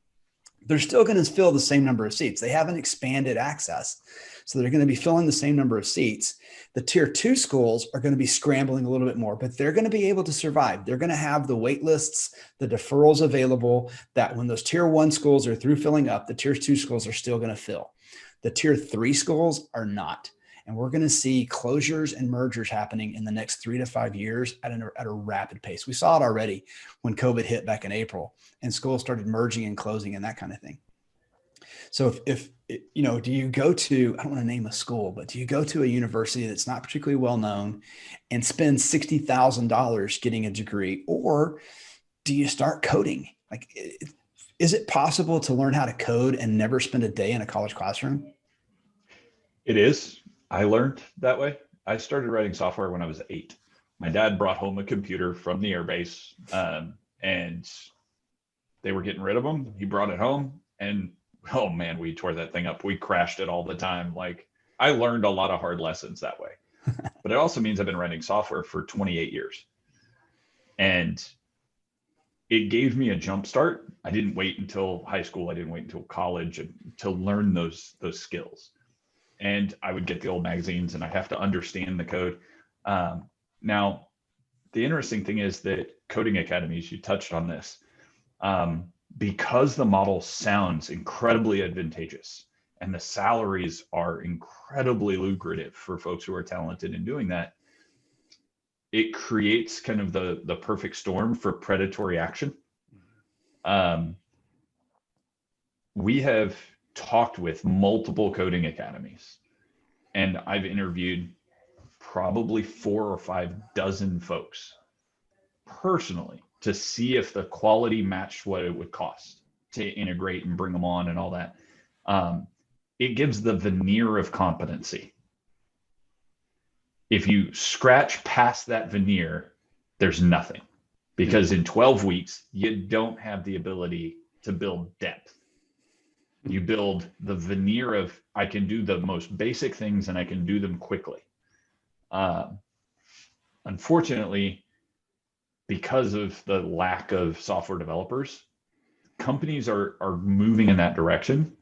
They're still going to fill the same number of seats. They haven't expanded access. So they're going to be filling the same number of seats. The tier 2 schools are going to be scrambling a little bit more, but they're going to be able to survive. They're going to have the wait lists, the deferrals available, that when those tier 1 schools are through filling up, the tier 2 schools are still going to fill. The tier 3 schools are not. And we're going to see closures and mergers happening in the next 3 to 5 years at a rapid pace. We saw it already when COVID hit back in April and schools started merging and closing and that kind of thing. So if do you go to, I don't want to name a school, but do you go to a university that's not particularly well known and spend $60,000 getting a degree, or do you start coding? Like, is it possible to learn how to code and never spend a day in a college classroom? It is. I learned that way. I started writing software when I was 8. My dad brought home a computer from the airbase, and they were getting rid of them. He brought it home, and oh man, we tore that thing up. We crashed it all the time. Like, I learned a lot of hard lessons that way. But it also means I've been writing software for 28 years. And it gave me a jump start. I didn't wait until high school. I didn't wait until college to learn those skills. And I would get the old magazines and I'd have to understand the code. Now, the interesting thing is that coding academies, you touched on this, because the model sounds incredibly advantageous and the salaries are incredibly lucrative for folks who are talented in doing that, it creates kind of the perfect storm for predatory action. We have talked with multiple coding academies, and I've interviewed probably 4 or 5 dozen folks personally to see if the quality matched what it would cost to integrate and bring them on and all that. It gives the veneer of competency. If you scratch past that veneer, there's nothing, because in 12 weeks, you don't have the ability to build depth. You build the veneer of, I can do the most basic things and I can do them quickly. Unfortunately, because of the lack of software developers, companies are moving in that direction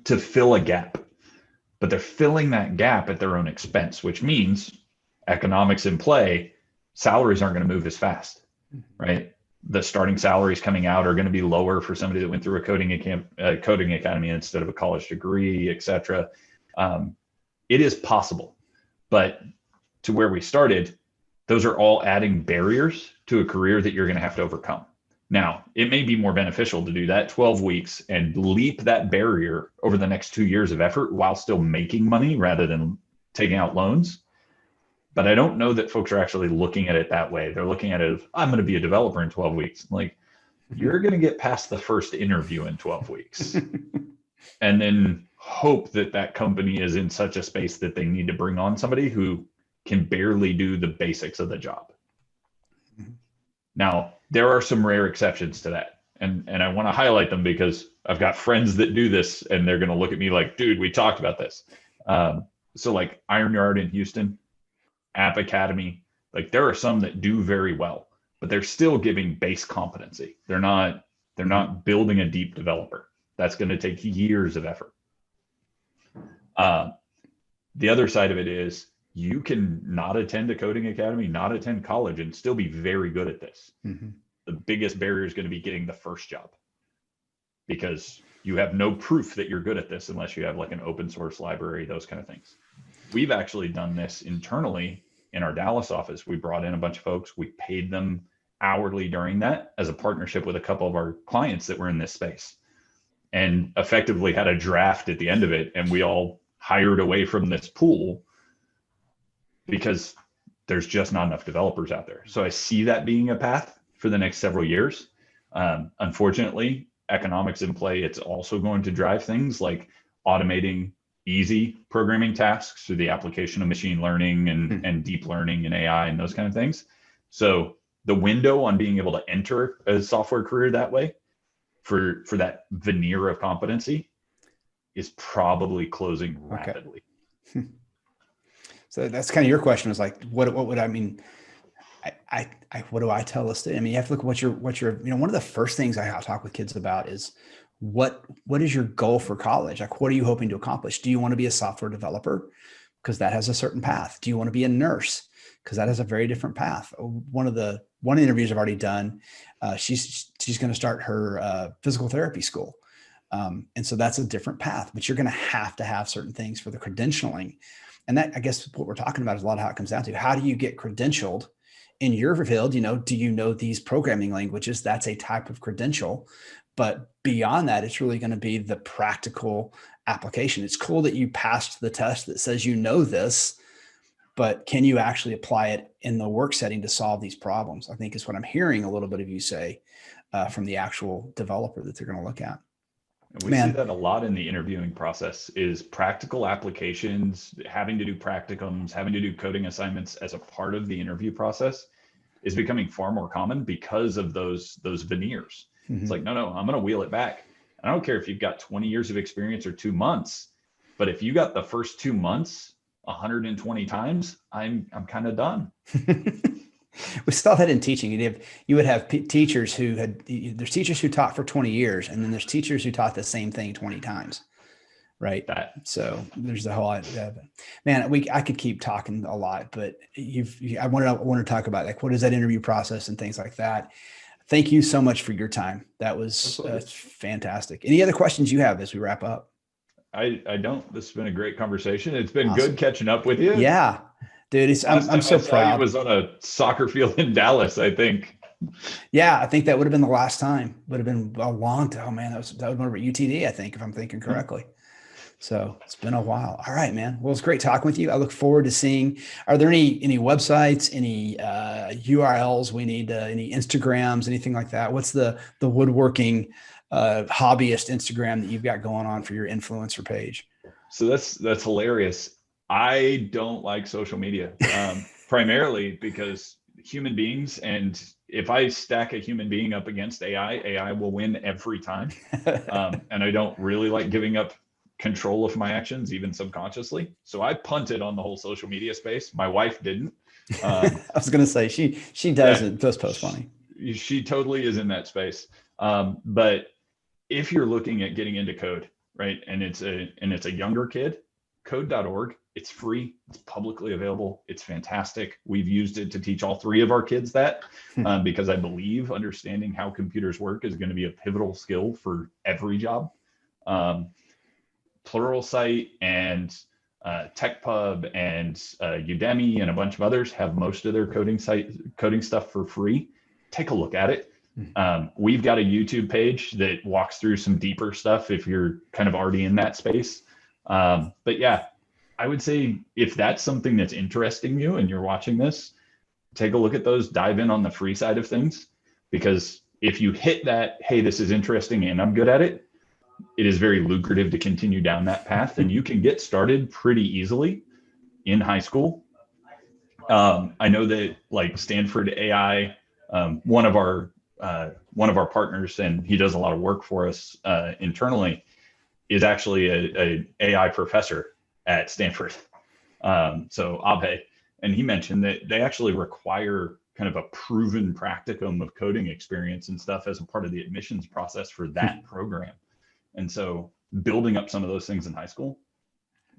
to fill a gap, but they're filling that gap at their own expense, which means economics in play, salaries aren't going to move as fast, right? The starting salaries coming out are going to be lower for somebody that went through a coding academy instead of a college degree, et cetera. It is possible, but to where we started, those are all adding barriers to a career that you're going to have to overcome. Now, it may be more beneficial to do that 12 weeks and leap that barrier over the next 2 years of effort while still making money rather than taking out loans. But I don't know that folks are actually looking at it that way. They're looking at it as, I'm going to be a developer in 12 weeks. Like, you're going to get past the first interview in 12 weeks and then hope that that company is in such a space that they need to bring on somebody who can barely do the basics of the job. Now, there are some rare exceptions to that. And I want to highlight them because I've got friends that do this and they're going to look at me like, dude, we talked about this. So like Iron Yard in Houston, App Academy, like there are some that do very well, but they're still giving base competency. They're not building a deep developer. That's going to take years of effort. The other side of it is you can not attend a coding academy, not attend college, and still be very good at this. Mm-hmm. The biggest barrier is going to be getting the first job, because you have no proof that you're good at this unless you have like an open source library, those kind of things. We've actually done this internally in our Dallas office. We brought in a bunch of folks. We paid them hourly during that as a partnership with a couple of our clients that were in this space, and effectively had a draft at the end of it. And we all hired away from this pool because there's just not enough developers out there. So I see that being a path for the next several years. Unfortunately, economics in play, it's also going to drive things like automating easy programming tasks through the application of machine learning and deep learning and AI and those kind of things. So the window on being able to enter a software career that way for that veneer of competency is probably closing rapidly. Okay. So that's kind of your question, was like, what would I mean? I what do I tell us? I mean, you have to look at what your one of the first things I talk with kids about is what is your goal for college? Like, what are you hoping to accomplish? Do you want to be a software developer? Because that has a certain path. Do you want to be a nurse? Because that has a very different path. One of the interviews I've already done, she's going to start her physical therapy school. And so that's a different path, but you're going to have certain things for the credentialing. And that, I guess what we're talking about is a lot of how it comes down to, how do you get credentialed in your field? Do you know these programming languages? That's a type of credential. But beyond that, it's really going to be the practical application. It's cool that you passed the test that says you know this, but can you actually apply it in the work setting to solve these problems? I think is what I'm hearing a little bit of you say from the actual developer that they're going to look at. We see that a lot in the interviewing process is practical applications, having to do practicums, having to do coding assignments as a part of the interview process is becoming far more common because of those veneers. Mm-hmm. It's like, no, I'm going to wheel it back. I don't care if you've got 20 years of experience or 2 months, but if you got the first 2 months 120 times, I'm kind of done. We saw that in teaching. You would have teachers there's teachers who taught for 20 years, and then there's teachers who taught the same thing 20 times. right? That. So there's the whole idea of it. Man, I could keep talking a lot, but I want to talk about like what is that interview process and things like that. Thank you so much for your time. That was fantastic. Any other questions you have as we wrap up? I don't. This has been a great conversation. It's been Awesome. good catching up with you. Yeah, dude. I'm so proud. It was on a soccer field in Dallas, I think. Yeah, I think that would have been the last time. Would have been a long time. Oh man, that was over at UTD, I think, if I'm thinking correctly. So it's been a while. All right, man. Well, it's great talking with you. I look forward to seeing. Are there any websites, any URLs we need, any Instagrams, anything like that? What's the woodworking hobbyist Instagram that you've got going on for your influencer page? So that's hilarious. I don't like social media, primarily because human beings, and if I stack a human being up against AI will win every time. And I don't really like giving up control of my actions, even subconsciously. So I punted on the whole social media space. My wife didn't. I was going to say she doesn't post funny. She totally is in that space. But if you're looking at getting into code, right, and it's a younger kid, code.org, it's free, it's publicly available, it's fantastic. We've used it to teach all three of our kids that, because I believe understanding how computers work is going to be a pivotal skill for every job. Pluralsight and TechPub and Udemy and a bunch of others have most of their coding stuff for free. Take a look at it. We've got a YouTube page that walks through some deeper stuff if you're kind of already in that space. But yeah, I would say if that's something that's interesting you and you're watching this, take a look at those, dive in on the free side of things, because if you hit that, hey, this is interesting and I'm good at it, it is very lucrative to continue down that path, and you can get started pretty easily in high school. I know that like Stanford AI, one of our partners, and he does a lot of work for us internally, is actually a AI professor at Stanford. So Abhay, and he mentioned that they actually require kind of a proven practicum of coding experience and stuff as a part of the admissions process for that program. And so building up some of those things in high school,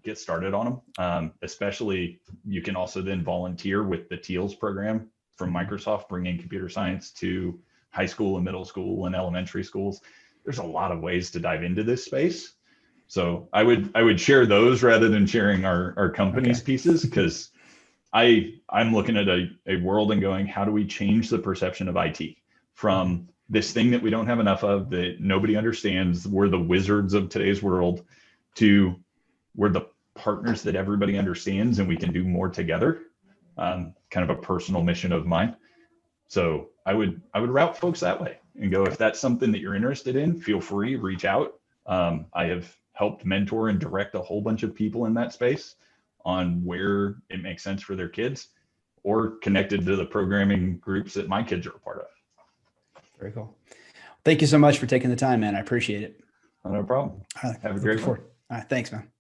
get started on them. Especially you can also then volunteer with the TEALS program from Microsoft, bringing computer science to high school and middle school and elementary schools. There's a lot of ways to dive into this space. So I would share those rather than sharing our company's pieces, because I'm looking at a world and going, how do we change the perception of IT from this thing that we don't have enough of, that nobody understands, we're the wizards of today's world, to we're the partners that everybody understands and we can do more together. Kind of a personal mission of mine. So I would route folks that way and go, if that's something that you're interested in, feel free, reach out. I have helped mentor and direct a whole bunch of people in that space on where it makes sense for their kids, or connected to the programming groups that my kids are a part of. Very cool. Thank you so much for taking the time, man. I appreciate it. No problem. All right. Have a great one. All right. Thanks, man.